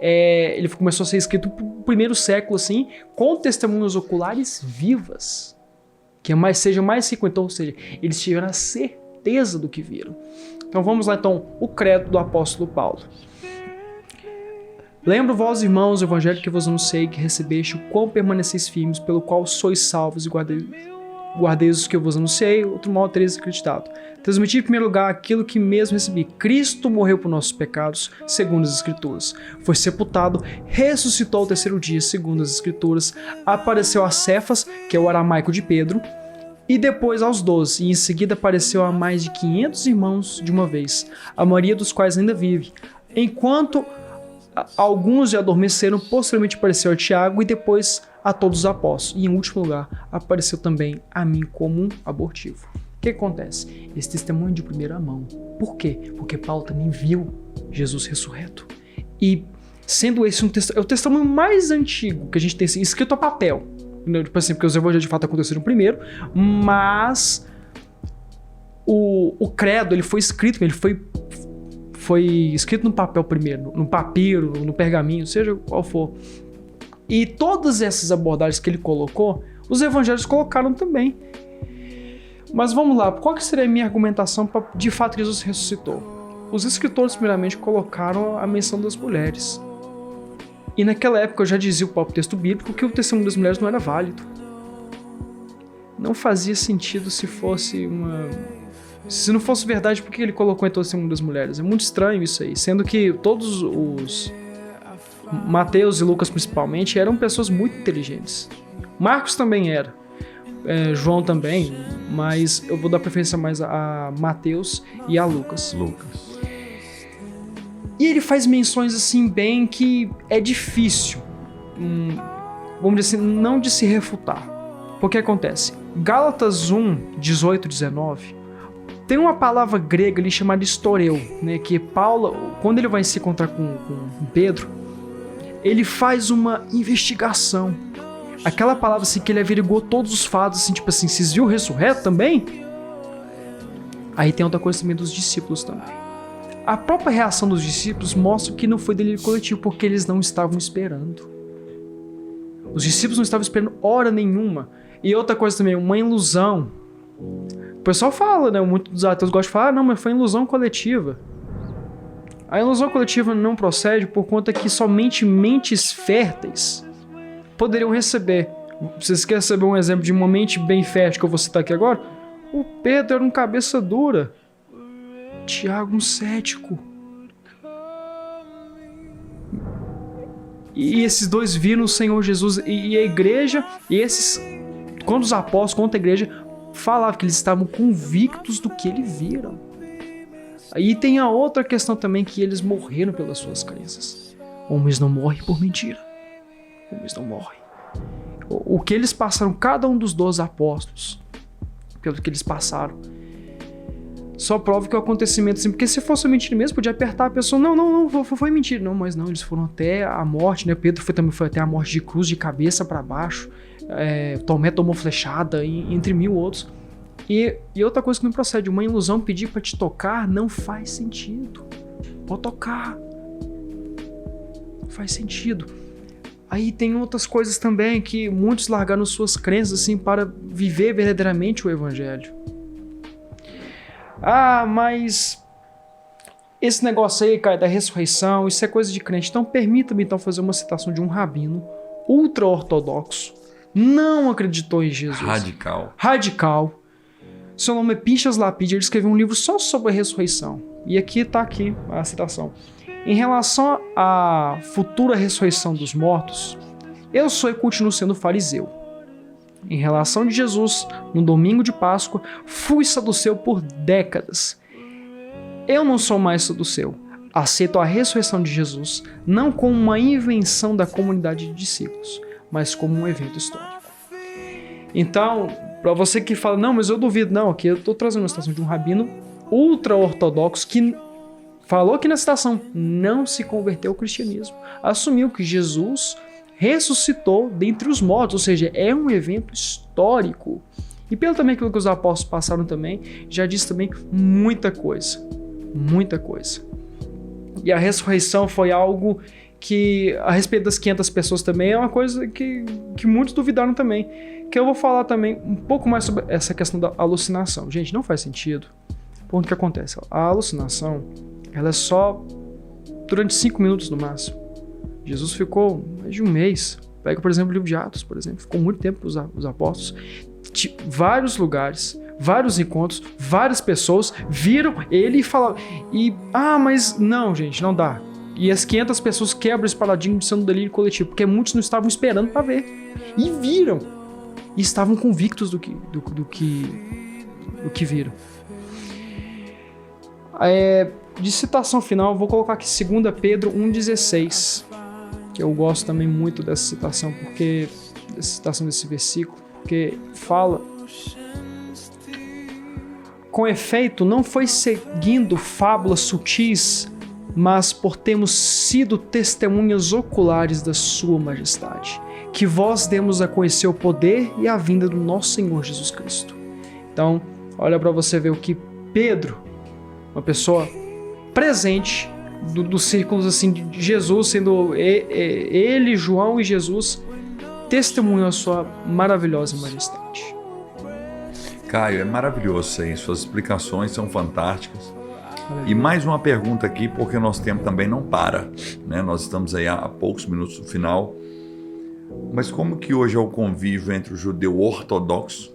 ele começou a ser escrito no primeiro século, assim, com testemunhas oculares vivas. Que seja mais rico, então, ou seja, eles tiveram a certeza do que viram. Então vamos lá, então, o credo do apóstolo Paulo. Lembro vós, irmãos, o evangelho que vos anunciei, que recebeste, o quão permaneceis firmes, pelo qual sois salvos e guardeis os que eu vos anunciei, outro mal tereis acreditado. Transmiti em primeiro lugar aquilo que mesmo recebi. Cristo morreu por nossos pecados, segundo as Escrituras. Foi sepultado, ressuscitou ao terceiro dia, segundo as Escrituras. Apareceu a Cefas, que é o aramaico de Pedro, E depois aos 12, e em seguida apareceu a mais de 500 irmãos de uma vez, a maioria dos quais ainda vive. Enquanto alguns já adormeceram, posteriormente apareceu a Tiago e depois a todos os apóstolos. E em último lugar, apareceu também a mim como um abortivo. O que acontece? Esse testemunho de primeira mão. Por quê? Porque Paulo também viu Jesus ressurreto. E sendo esse é o testemunho mais antigo que a gente tem assim, escrito a papel. Tipo assim, porque os evangelhos de fato aconteceram primeiro, mas o credo ele foi escrito, ele foi escrito no papel primeiro, no papiro, no pergaminho, seja qual for. E todas essas abordagens que ele colocou, os evangelhos colocaram também. Mas vamos lá, qual que seria a minha argumentação para de fato Jesus ressuscitou? Os escritores primeiramente colocaram a menção das mulheres. E naquela época eu já dizia o próprio texto bíblico que o testemunho das mulheres não era válido. Não fazia sentido se não fosse verdade, por que ele colocou então o testemunho das mulheres? É muito estranho isso aí, sendo que todos os Mateus e Lucas principalmente eram pessoas muito inteligentes. Marcos também era, João também, mas eu vou dar preferência mais a Mateus e a Lucas. E ele faz menções assim bem que é difícil, vamos dizer assim, não de se refutar. Porque acontece, Gálatas 1, 18, 19, tem uma palavra grega ali chamada historeu, né, que Paulo, quando ele vai se encontrar com Pedro, ele faz uma investigação. Aquela palavra assim que ele averiguou todos os fatos, assim, tipo assim, vocês viram o ressurreto também? Aí tem outra coisa também dos discípulos também. A própria reação dos discípulos mostra que não foi delírio coletivo, porque eles não estavam esperando. Os discípulos não estavam esperando hora nenhuma. E outra coisa também, uma ilusão. O pessoal fala, né? Muitos dos ateus gostam de falar, não, mas foi ilusão coletiva. A ilusão coletiva não procede por conta que somente mentes férteis poderiam receber. Vocês querem saber um exemplo de uma mente bem fértil que eu vou citar aqui agora? O Pedro era um cabeça dura. Tiago, um cético. E esses dois viram o Senhor Jesus e a igreja, e esses, quando os apóstolos, quando a igreja, falavam que eles estavam convictos do que eles viram. Aí tem a outra questão também, que eles morreram pelas suas crenças. Homens não morrem por mentira. Homens não morrem. O que eles passaram, cada um dos 12 apóstolos, pelo que eles passaram, só prova que o acontecimento, assim, porque se fosse mentira mesmo, podia apertar a pessoa, não, foi mentira. Não, mas não, eles foram até a morte, né? Pedro também foi até a morte de cruz, de cabeça para baixo. Tomé tomou flechada, entre mil outros. E outra coisa que não procede, uma ilusão pedir para te tocar não faz sentido. Pode tocar. Não faz sentido. Aí tem outras coisas também que muitos largaram suas crenças assim para viver verdadeiramente o evangelho. Ah, mas esse negócio aí, cara, da ressurreição, isso é coisa de crente. Então permita-me então fazer uma citação de um rabino ultra-ortodoxo, não acreditou em Jesus. Radical. Seu nome é Pinchas Lapide, ele escreveu um livro só sobre a ressurreição. E aqui está a citação. Em relação à futura ressurreição dos mortos, eu sou e continuo sendo fariseu. Em relação de Jesus, no domingo de Páscoa, fui saduceu por décadas. Eu não sou mais saduceu. Aceito a ressurreição de Jesus, não como uma invenção da comunidade de discípulos, mas como um evento histórico. Então, para você que fala, não, mas eu duvido, não, aqui eu estou trazendo uma citação de um rabino ultra-ortodoxo que falou que na citação não se converteu ao cristianismo, assumiu que Jesus ressuscitou dentre os mortos, ou seja, é um evento histórico. E pelo também aquilo que os apóstolos passaram também, já diz também muita coisa. E a ressurreição foi algo que, a respeito das 500 pessoas também, é uma coisa que muitos duvidaram também. Que eu vou falar também um pouco mais sobre essa questão da alucinação. Gente, não faz sentido. Por que acontece? A alucinação, ela é só durante 5 minutos no máximo. Jesus ficou mais de um mês. Pega, por exemplo, o livro de Atos, por exemplo. Ficou muito tempo com os apóstolos. Vários lugares, vários encontros, várias pessoas viram ele e falaram. Mas não, gente, não dá. E as 500 pessoas quebram esse paradigma de ser um delírio coletivo, porque muitos não estavam esperando para ver. E viram. e estavam convictos do que viram. De citação final, eu vou colocar aqui 2 Pedro 1,16, que eu gosto também muito dessa citação, desse versículo, porque fala: com efeito, não foi seguindo fábulas sutis, mas por termos sido testemunhas oculares da sua majestade, que vós demos a conhecer o poder e a vinda do nosso Senhor Jesus Cristo. Então, olha para você ver o que Pedro, uma pessoa presente dos círculos assim, de Jesus, sendo ele, João e Jesus, testemunham a sua maravilhosa majestade. Caio, é maravilhoso isso aí, suas explicações são fantásticas. E mais uma pergunta aqui, porque o nosso tempo também não para, né? Nós estamos aí há poucos minutos do final. Mas como que hoje é o convívio entre o judeu ortodoxo,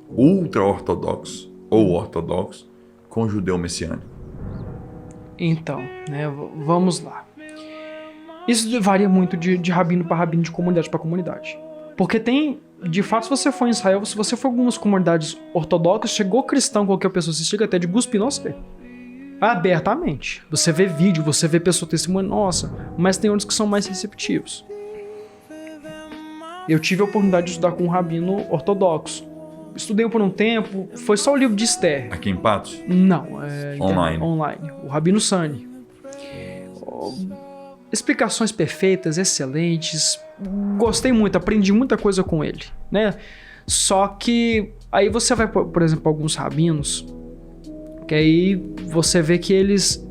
ultra-ortodoxo ou ortodoxo, com o judeu messiânico? Então, né, vamos lá. Isso varia muito de rabino para rabino, de comunidade para comunidade. Porque tem, de fato, se você for em Israel, se você for em algumas comunidades ortodoxas, chegou cristão, qualquer pessoa, você chega até de cuspir, nossa, abertamente. Você vê vídeo, você vê pessoa testemunhando, nossa, mas tem outros que são mais receptivos. Eu tive a oportunidade de estudar com um rabino ortodoxo. Estudei por um tempo, foi só o livro de Esther. Aqui em Patos? Não, online. O Rabino Sani. Explicações perfeitas, excelentes. Gostei muito, aprendi muita coisa com ele, né? Só que aí você vai, por exemplo, alguns rabinos, que aí você vê que eles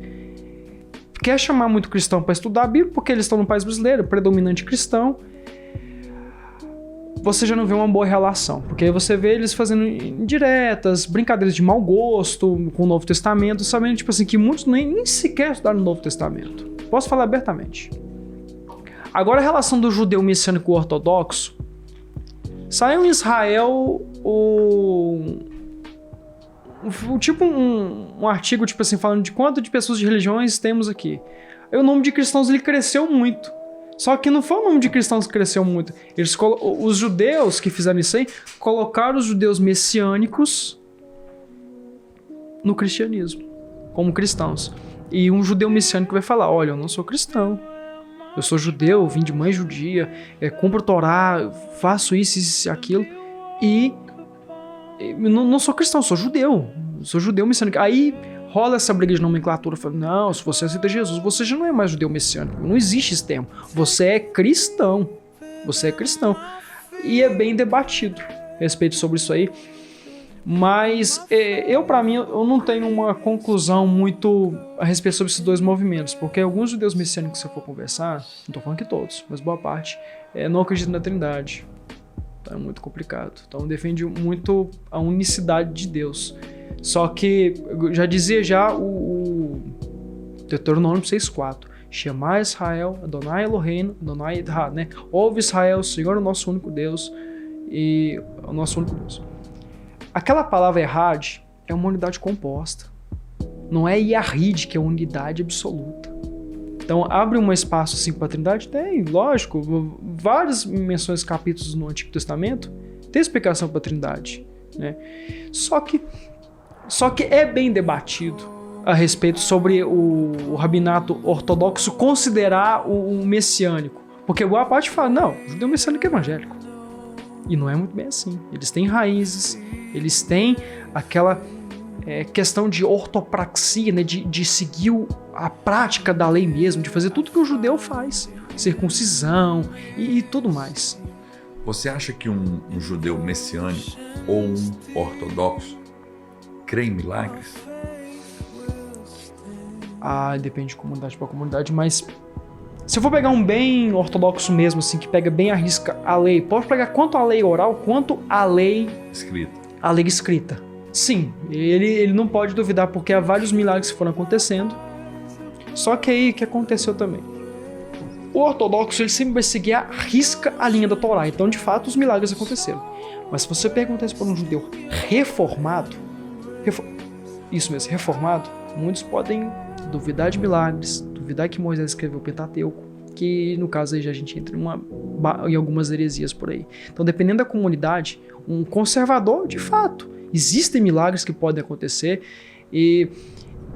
querem chamar muito cristão para estudar a Bíblia, porque eles estão no país brasileiro, predominante cristão. Você já não vê uma boa relação, porque aí você vê eles fazendo indiretas, brincadeiras de mau gosto com o Novo Testamento, sabendo tipo assim, que muitos nem sequer estudaram o Novo Testamento. Posso falar abertamente. Agora a relação do judeu messiânico ortodoxo, saiu em Israel tipo um artigo tipo assim, falando de quanto de pessoas de religiões temos aqui. Aí o número de cristãos ele cresceu muito. Só que não foi o número de cristãos que cresceu muito. Os judeus que fizeram isso aí, colocaram os judeus messiânicos no cristianismo, como cristãos. E um judeu messiânico vai falar, olha, eu não sou cristão. Eu sou judeu, vim de mãe judia, cumpro o Torá, faço isso e aquilo. E não sou cristão, sou judeu messiânico. Aí rola essa briga de nomenclatura, fala, não, se você aceita Jesus, você já não é mais judeu messiânico, não existe esse termo, você é cristão, e é bem debatido a respeito sobre isso aí, mas pra mim, eu não tenho uma conclusão muito a respeito sobre esses dois movimentos, porque alguns judeus messiânicos, se eu for conversar, não tô falando que todos, mas boa parte, não acreditam na Trindade, então é muito complicado, então defende muito a unicidade de Deus. Só que, já dizia o Deuteronômio 6,4, Shema Israel, Adonai Eloheinu, Adonai Echad, né? Ouve Israel, o Senhor é o nosso único Deus, e o nosso único Deus. Aquela palavra Echad é uma unidade composta, não é Yahid, que é unidade absoluta. Então, abre um espaço assim para a Trindade? Tem, lógico, várias menções, capítulos no Antigo Testamento, tem explicação para a Trindade, né? Só que é bem debatido a respeito sobre o rabinato ortodoxo considerar o messiânico. Porque boa parte fala, não, o judeu messiânico é evangélico. E não é muito bem assim. Eles têm raízes, eles têm aquela questão de ortopraxia, né, de seguir a prática da lei mesmo, de fazer tudo que o judeu faz. Circuncisão e tudo mais. Você acha que um judeu messiânico ou um ortodoxo crê em milagres? Depende de comunidade para comunidade, mas se eu for pegar um bem ortodoxo mesmo, assim, que pega bem à risca a lei, pode pegar quanto a lei oral, quanto a lei escrita. Sim, ele não pode duvidar, porque há vários milagres que foram acontecendo. Só que aí, o que aconteceu também? O ortodoxo, ele sempre vai seguir à risca a linha da Torá, então, de fato, os milagres aconteceram. Mas se você perguntar isso para um judeu reformado, muitos podem duvidar de milagres, duvidar que Moisés escreveu o Pentateuco, que no caso aí já a gente entra em algumas heresias por aí. Então, dependendo da comunidade, um conservador, de fato, existem milagres que podem acontecer e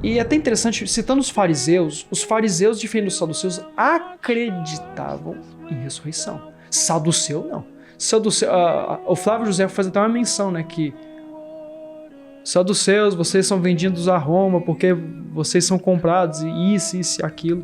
é até interessante, citando os fariseus diferentes dos saduceus, acreditavam em ressurreição. Saduceu, não. O Flávio José faz até uma menção, né, que saduceus, vocês são vendidos a Roma porque vocês são comprados e isso e aquilo.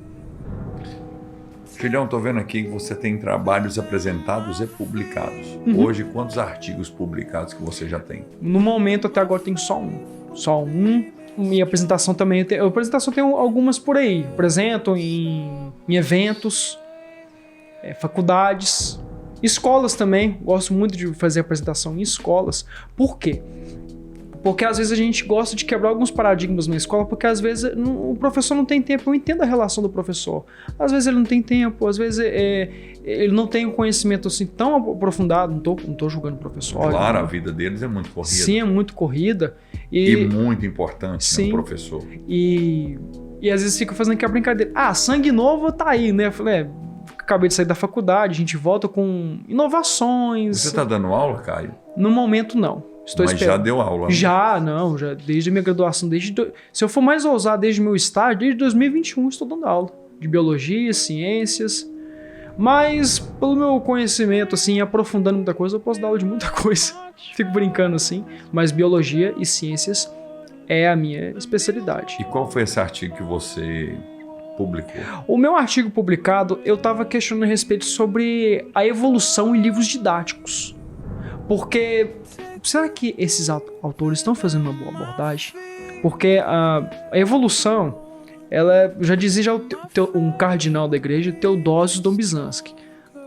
Filhão, tô vendo aqui que você tem trabalhos apresentados e publicados. Hoje, quantos artigos publicados que você já tem? No momento, até agora, tem só um. Minha apresentação também, a apresentação tem algumas por aí. Apresento em eventos, faculdades, escolas também. Gosto muito de fazer apresentação em escolas. Por quê? Porque às vezes a gente gosta de quebrar alguns paradigmas na escola, porque às vezes o professor não tem tempo. Eu entendo a relação do professor. Às vezes ele não tem tempo, às vezes ele não tem um conhecimento assim tão aprofundado. Não tô julgando o professor. Claro, a vida deles é muito corrida. Sim, é muito corrida. E muito importante, sim, né, o professor. E às vezes fica fazendo aquela brincadeira. Sangue novo tá aí, né? Eu falei, acabei de sair da faculdade, a gente volta com inovações. Você tá dando aula, Caio? No momento, não. Mas já deu aula? Né? Já desde a minha graduação, se eu for mais ousar, desde o meu estágio, desde 2021 estou dando aula de biologia, ciências, mas pelo meu conhecimento, assim, aprofundando muita coisa, eu posso dar aula de muita coisa. Fico brincando assim, mas biologia e ciências é a minha especialidade. E qual foi esse artigo que você publicou? O meu artigo publicado, eu estava questionando a respeito sobre a evolução em livros didáticos, porque será que esses autores estão fazendo uma boa abordagem? Porque a evolução, ela já dizia um cardinal da igreja, Teodósio Dobzhansky.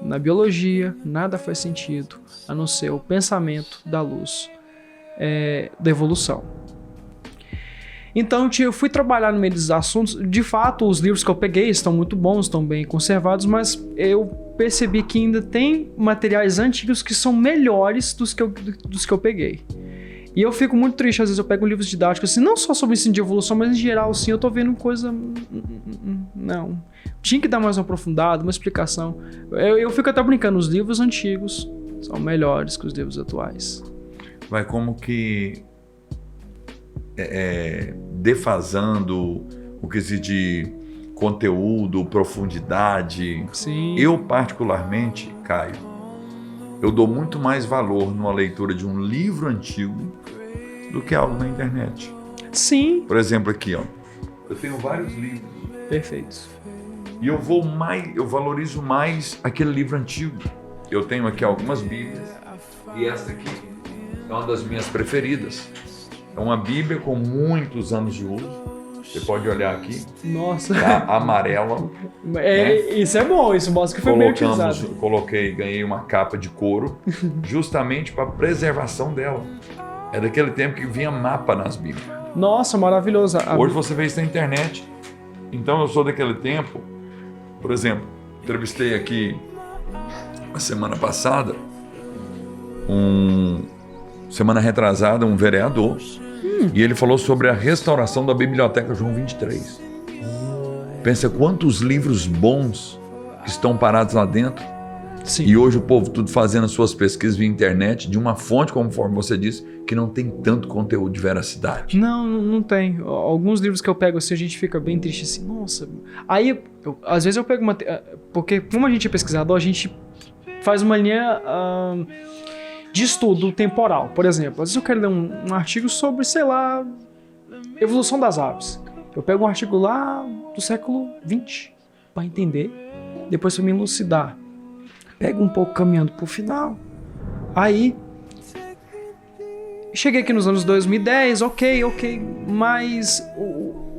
Na biologia, nada faz sentido, a não ser o pensamento da luz da evolução. Então, eu fui trabalhar no meio desses assuntos. De fato, os livros que eu peguei estão muito bons, estão bem conservados, mas eu percebi que ainda tem materiais antigos que são melhores dos que eu peguei. E eu fico muito triste, às vezes eu pego livros didáticos, assim, não só sobre ensino de evolução, mas em geral, assim, eu tô vendo coisa... Não. Tinha que dar mais uma aprofundada, uma explicação. Eu fico até brincando, os livros antigos são melhores que os livros atuais. Vai como que... defasando o quesito de conteúdo, profundidade. Sim. Eu, particularmente, Caio, eu dou muito mais valor numa leitura de um livro antigo do que algo na internet. Sim. Por exemplo, aqui, ó, eu tenho vários livros. Perfeitos. E eu valorizo mais aquele livro antigo. Eu tenho aqui algumas Bíblias e esta aqui é uma das minhas preferidas. É uma Bíblia com muitos anos de uso. Você pode olhar aqui. Nossa. Tá amarela. Né? Isso é bom, isso mostra que foi bem utilizado. Ganhei uma capa de couro justamente para preservação dela. É daquele tempo que vinha mapa nas Bíblias. Nossa, maravilhoso. Hoje você vê isso na internet. Então eu sou daquele tempo. Por exemplo, entrevistei aqui a semana passada semana retrasada, um vereador, e ele falou sobre a restauração da Biblioteca João 23. Pensa quantos livros bons estão parados lá dentro. Sim. E hoje o povo tudo fazendo as suas pesquisas via internet, de uma fonte, conforme você disse, que não tem tanto conteúdo de veracidade. Não tem. Alguns livros que eu pego assim, a gente fica bem triste assim, nossa. Aí, às vezes eu pego uma... Porque como a gente é pesquisador, a gente faz uma linha... de estudo temporal. Por exemplo, às vezes eu quero ler um artigo sobre, sei lá, evolução das aves. Eu pego um artigo lá do século XX para entender, depois para me elucidar. Pego um pouco caminhando pro final. Aí, cheguei aqui nos anos 2010, ok, mas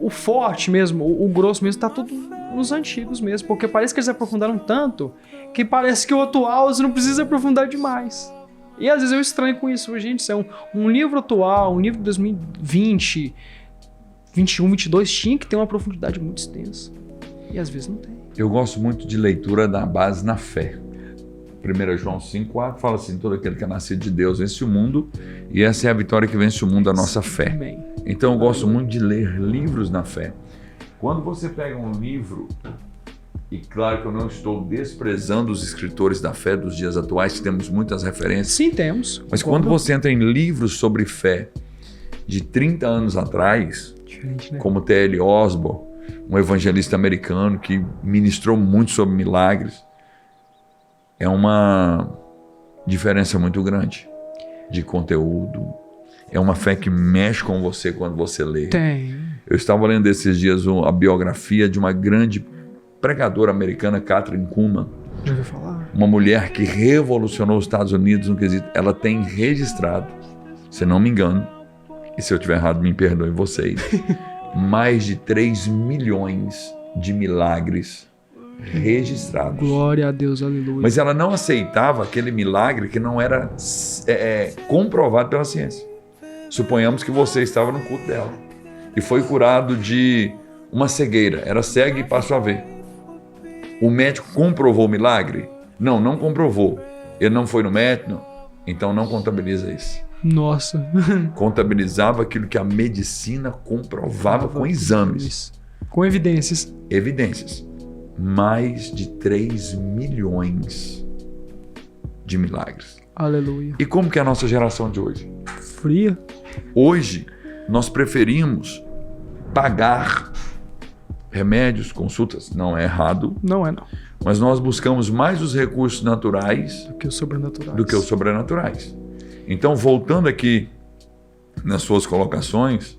o forte mesmo, o grosso mesmo, tá tudo nos antigos mesmo, porque parece que eles aprofundaram tanto que parece que o atual você não precisa aprofundar demais. E às vezes eu estranho com isso, gente, isso é um livro atual, um livro de 2020, 21, 22, tinha que ter uma profundidade muito extensa. E às vezes não tem. Eu gosto muito de leitura da base na fé. 1 João 5,4 fala assim, todo aquele que é nascido de Deus vence o mundo, e essa é a vitória que vence o mundo, a nossa fé. Amém. Então eu gosto muito de ler livros na fé. Quando você pega um livro E claro que eu não estou desprezando os escritores da fé dos dias atuais, que temos muitas referências. Sim, temos. Mas quando você entra em livros sobre fé de 30 anos atrás, Diferente, né? como T.L. Osborne, um evangelista americano que ministrou muito sobre milagres, é uma diferença muito grande de conteúdo. É uma fé que mexe com você quando você lê. Tem. Eu estava lendo esses dias a biografia de uma grande pregadora americana, Kathryn Kuhlman, Já ouviu falar? uma mulher que revolucionou os Estados Unidos no quesito. Ela tem registrado, se não me engano, e se eu estiver errado, me perdoem vocês, mais de 3 milhões de milagres registrados. Glória a Deus, aleluia. Mas ela não aceitava aquele milagre que não era comprovado pela ciência. Suponhamos que você estava no culto dela e foi curado de uma cegueira. Era cego e passou a ver. O médico comprovou o milagre? Não, não comprovou. Ele não foi no médico? Não. Então não contabiliza isso. Nossa. Contabilizava aquilo que a medicina comprovava com exames. Com evidências. Evidências. Mais de 3 milhões de milagres. Aleluia. E como que é a nossa geração de hoje? Fria. Hoje, nós preferimos pagar remédios, consultas. Não é errado, Não é, não. mas nós buscamos mais os recursos naturais Do que os sobrenaturais. do que os sobrenaturais. Então, voltando aqui nas suas colocações,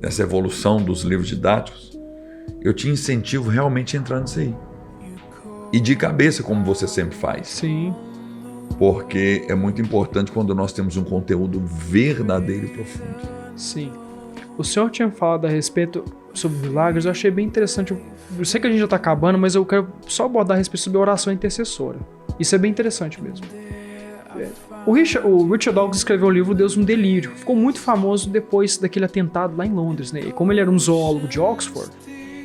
nessa evolução dos livros didáticos, eu te incentivo realmente a entrar nisso aí. E de cabeça, como você sempre faz. Sim. Porque é muito importante quando nós temos um conteúdo verdadeiro e profundo. Sim. O senhor tinha falado a respeito sobre milagres, eu achei bem interessante. Eu sei que a gente já está acabando, mas eu quero só abordar a respeito sobre oração intercessora. Isso é bem interessante mesmo. O Richard Dawkins escreveu o livro Deus no Delírio. Ficou muito famoso depois daquele atentado lá em Londres, né? E como ele era um zoólogo de Oxford,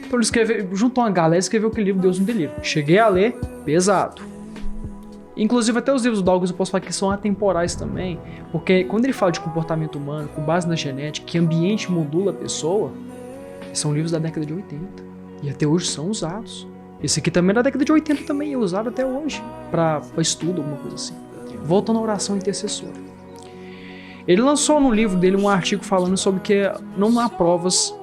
então ele escreveu, juntou uma galera e escreveu aquele livro Deus no Delírio. Cheguei a ler, pesado. Inclusive até os livros do Dawkins eu posso falar que são atemporais também, porque quando ele fala de comportamento humano, com base na genética, que ambiente modula a pessoa, são livros da década de 80. E até hoje são usados. Esse aqui também é da década de 80 também, é usado até hoje, para estudo, alguma coisa assim. Voltando à oração intercessora. Ele lançou no livro dele um artigo falando sobre que não há provas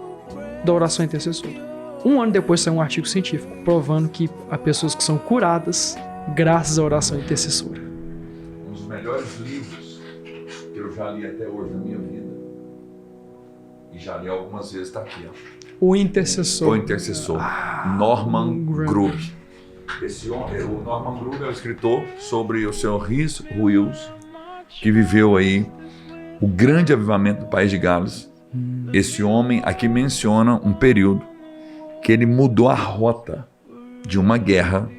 da oração intercessora. Um ano depois saiu um artigo científico provando que há pessoas que são curadas graças à oração intercessora. Um dos melhores livros que eu já li até hoje na minha vida, e já li algumas vezes, está aqui, ó. O Intercessor. O Intercessor. Norman Grubb. O Norman Grubb é o escritor sobre o Sr. Rhys Wills, que viveu aí o grande avivamento do país de Gales. Esse homem aqui menciona um período que ele mudou a rota de uma guerra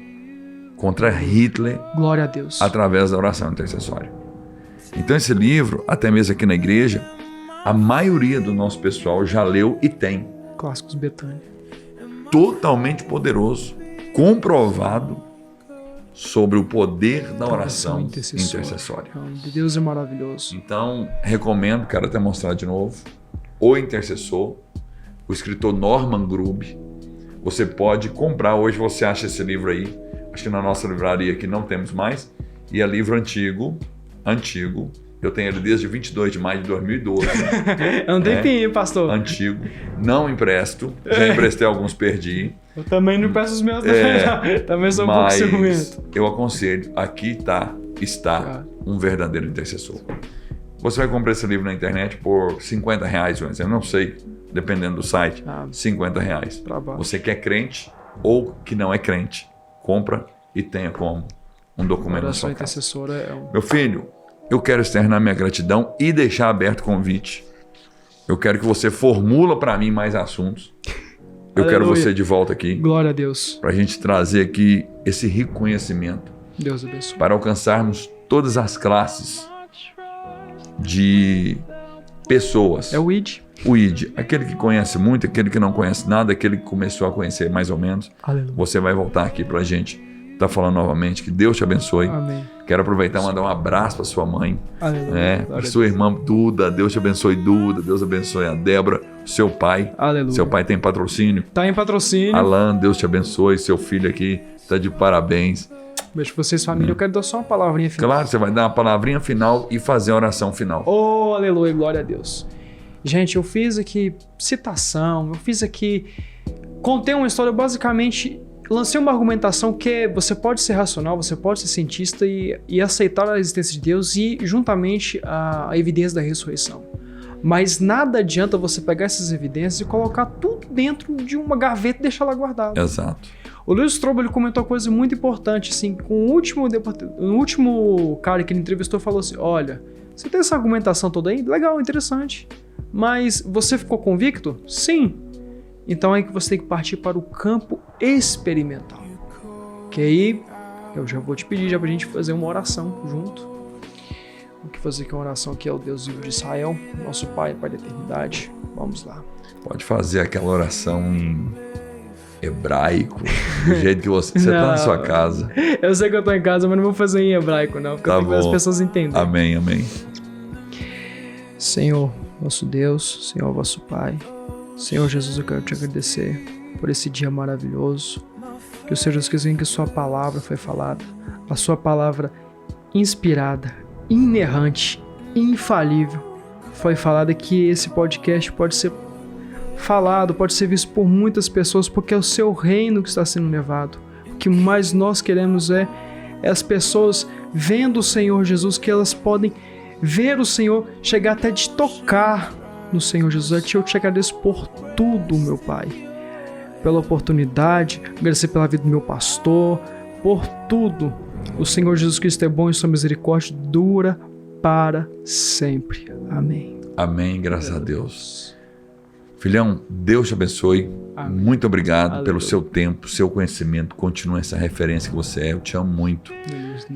contra Hitler. Glória a Deus. Através da oração intercessória. Então esse livro, até mesmo aqui na igreja, a maioria do nosso pessoal já leu e tem. Clássicos Betânia. Totalmente poderoso, comprovado sobre o poder da oração intercessória. Deus é maravilhoso. Então, recomendo, quero até mostrar de novo, O Intercessor, o escritor Norman Grubb. Você pode comprar, hoje você acha esse livro aí, acho que na nossa livraria aqui não temos mais, e é livro antigo, eu tenho ele desde 22 de maio de 2012. É um tempinho, pastor. Antigo, não empresto, já emprestei alguns, perdi. Eu também não peço os meus, também sou um pouco ciumento. Eu aconselho, aqui está um verdadeiro intercessor. Você vai comprar esse livro na internet por R$50, eu não sei, dependendo do site, R$50. Você que é crente ou que não é crente, compra e tenha como um documento na sua casa. Meu filho, eu quero externar minha gratidão e deixar aberto o convite. Eu quero que você formula para mim mais assuntos. Eu quero você de volta aqui. Glória a Deus. Para a gente trazer aqui esse rico conhecimento. Deus abençoe. Para alcançarmos todas as classes de pessoas. É o ID. O ID. Aquele que conhece muito, aquele que não conhece nada, aquele que começou a conhecer mais ou menos. Aleluia. Você vai voltar aqui para a gente tá falando novamente. Que Deus te abençoe. Amém. Quero aproveitar e mandar um abraço para sua mãe, Aleluia. para sua irmã Duda. Deus te abençoe, Duda. Deus abençoe a Débora, seu pai. Aleluia. Seu pai tem patrocínio. Tá em patrocínio. Alan, Deus te abençoe. Seu filho aqui tá de parabéns. Beijo pra vocês, família. Eu quero dar só uma palavrinha final. Claro, você vai dar uma palavrinha final e fazer a oração final. Oh, aleluia, glória a Deus. Gente, eu fiz aqui citação, eu fiz aqui... Contei uma história, basicamente... Lancei uma argumentação que você pode ser racional, você pode ser cientista e aceitar a existência de Deus e juntamente a evidência da ressurreição. Mas nada adianta você pegar essas evidências e colocar tudo dentro de uma gaveta e deixar lá guardado. Exato. O Lewis Strobel ele comentou uma coisa muito importante, assim, com o último cara que ele entrevistou falou assim, olha, você tem essa argumentação toda aí? Legal, interessante. Mas você ficou convicto? Sim. Então é que você tem que partir para o campo experimental. Que aí eu já vou te pedir já pra gente fazer uma oração junto. Vou fazer aqui uma oração que é o Deus vivo de Israel, nosso Pai, Pai da eternidade. Vamos lá. Pode fazer aquela oração em hebraico, do jeito que você tá na sua casa. Eu sei que eu tô em casa, mas não vou fazer em hebraico não, porque eu tenho que as pessoas entenderem. Amém, amém. Senhor, nosso Deus, Senhor, vosso Pai, Senhor Jesus, eu quero te agradecer por esse dia maravilhoso, que o Senhor Jesus Cristo, em que sua palavra foi falada, a sua palavra inspirada, inerrante, infalível, foi falada, que esse podcast pode ser falado, pode ser visto por muitas pessoas, porque é o seu reino que está sendo levado. O que mais nós queremos é as pessoas vendo o Senhor Jesus, que elas podem ver o Senhor, chegar até de tocar no Senhor Jesus. Eu te agradeço por tudo, meu Pai, pela oportunidade, agradecer pela vida do meu pastor, por tudo. O Senhor Jesus Cristo é bom e sua misericórdia dura para sempre. Amém. Amém, graças a Deus. Filhão, Deus te abençoe. Amém. Muito obrigado Aleluia. Pelo seu tempo, seu conhecimento. Continua essa referência que você é. Eu te amo muito.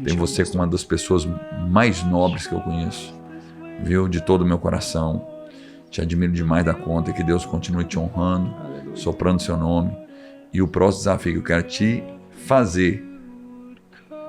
Tenho você como uma das pessoas mais nobres que eu conheço. Viu? De todo o meu coração. Te admiro demais da conta. Que Deus continue te honrando, Aleluia. Soprando seu nome. E o próximo desafio que eu quero te fazer,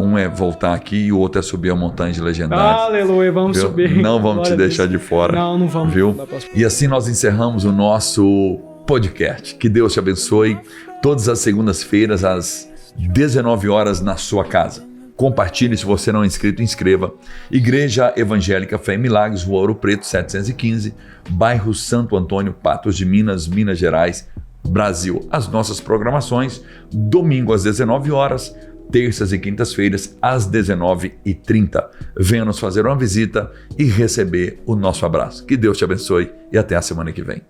um é voltar aqui e o outro é subir a montanha de legendários. Aleluia, vamos viu? subir. Não vamos te deixar de fora. Não vamos. Viu? E assim nós encerramos o nosso podcast. Que Deus te abençoe. Todas as segundas-feiras, às 19 horas, na sua casa. Compartilhe, se você não é inscrito, inscreva. Igreja Evangélica Fé e Milagres, Rua Ouro Preto, 715, bairro Santo Antônio, Patos de Minas, Minas Gerais, Brasil. As nossas programações, domingo às 19 horas, terças e quintas-feiras, às 19h30. Venha nos fazer uma visita e receber o nosso abraço. Que Deus te abençoe e até a semana que vem.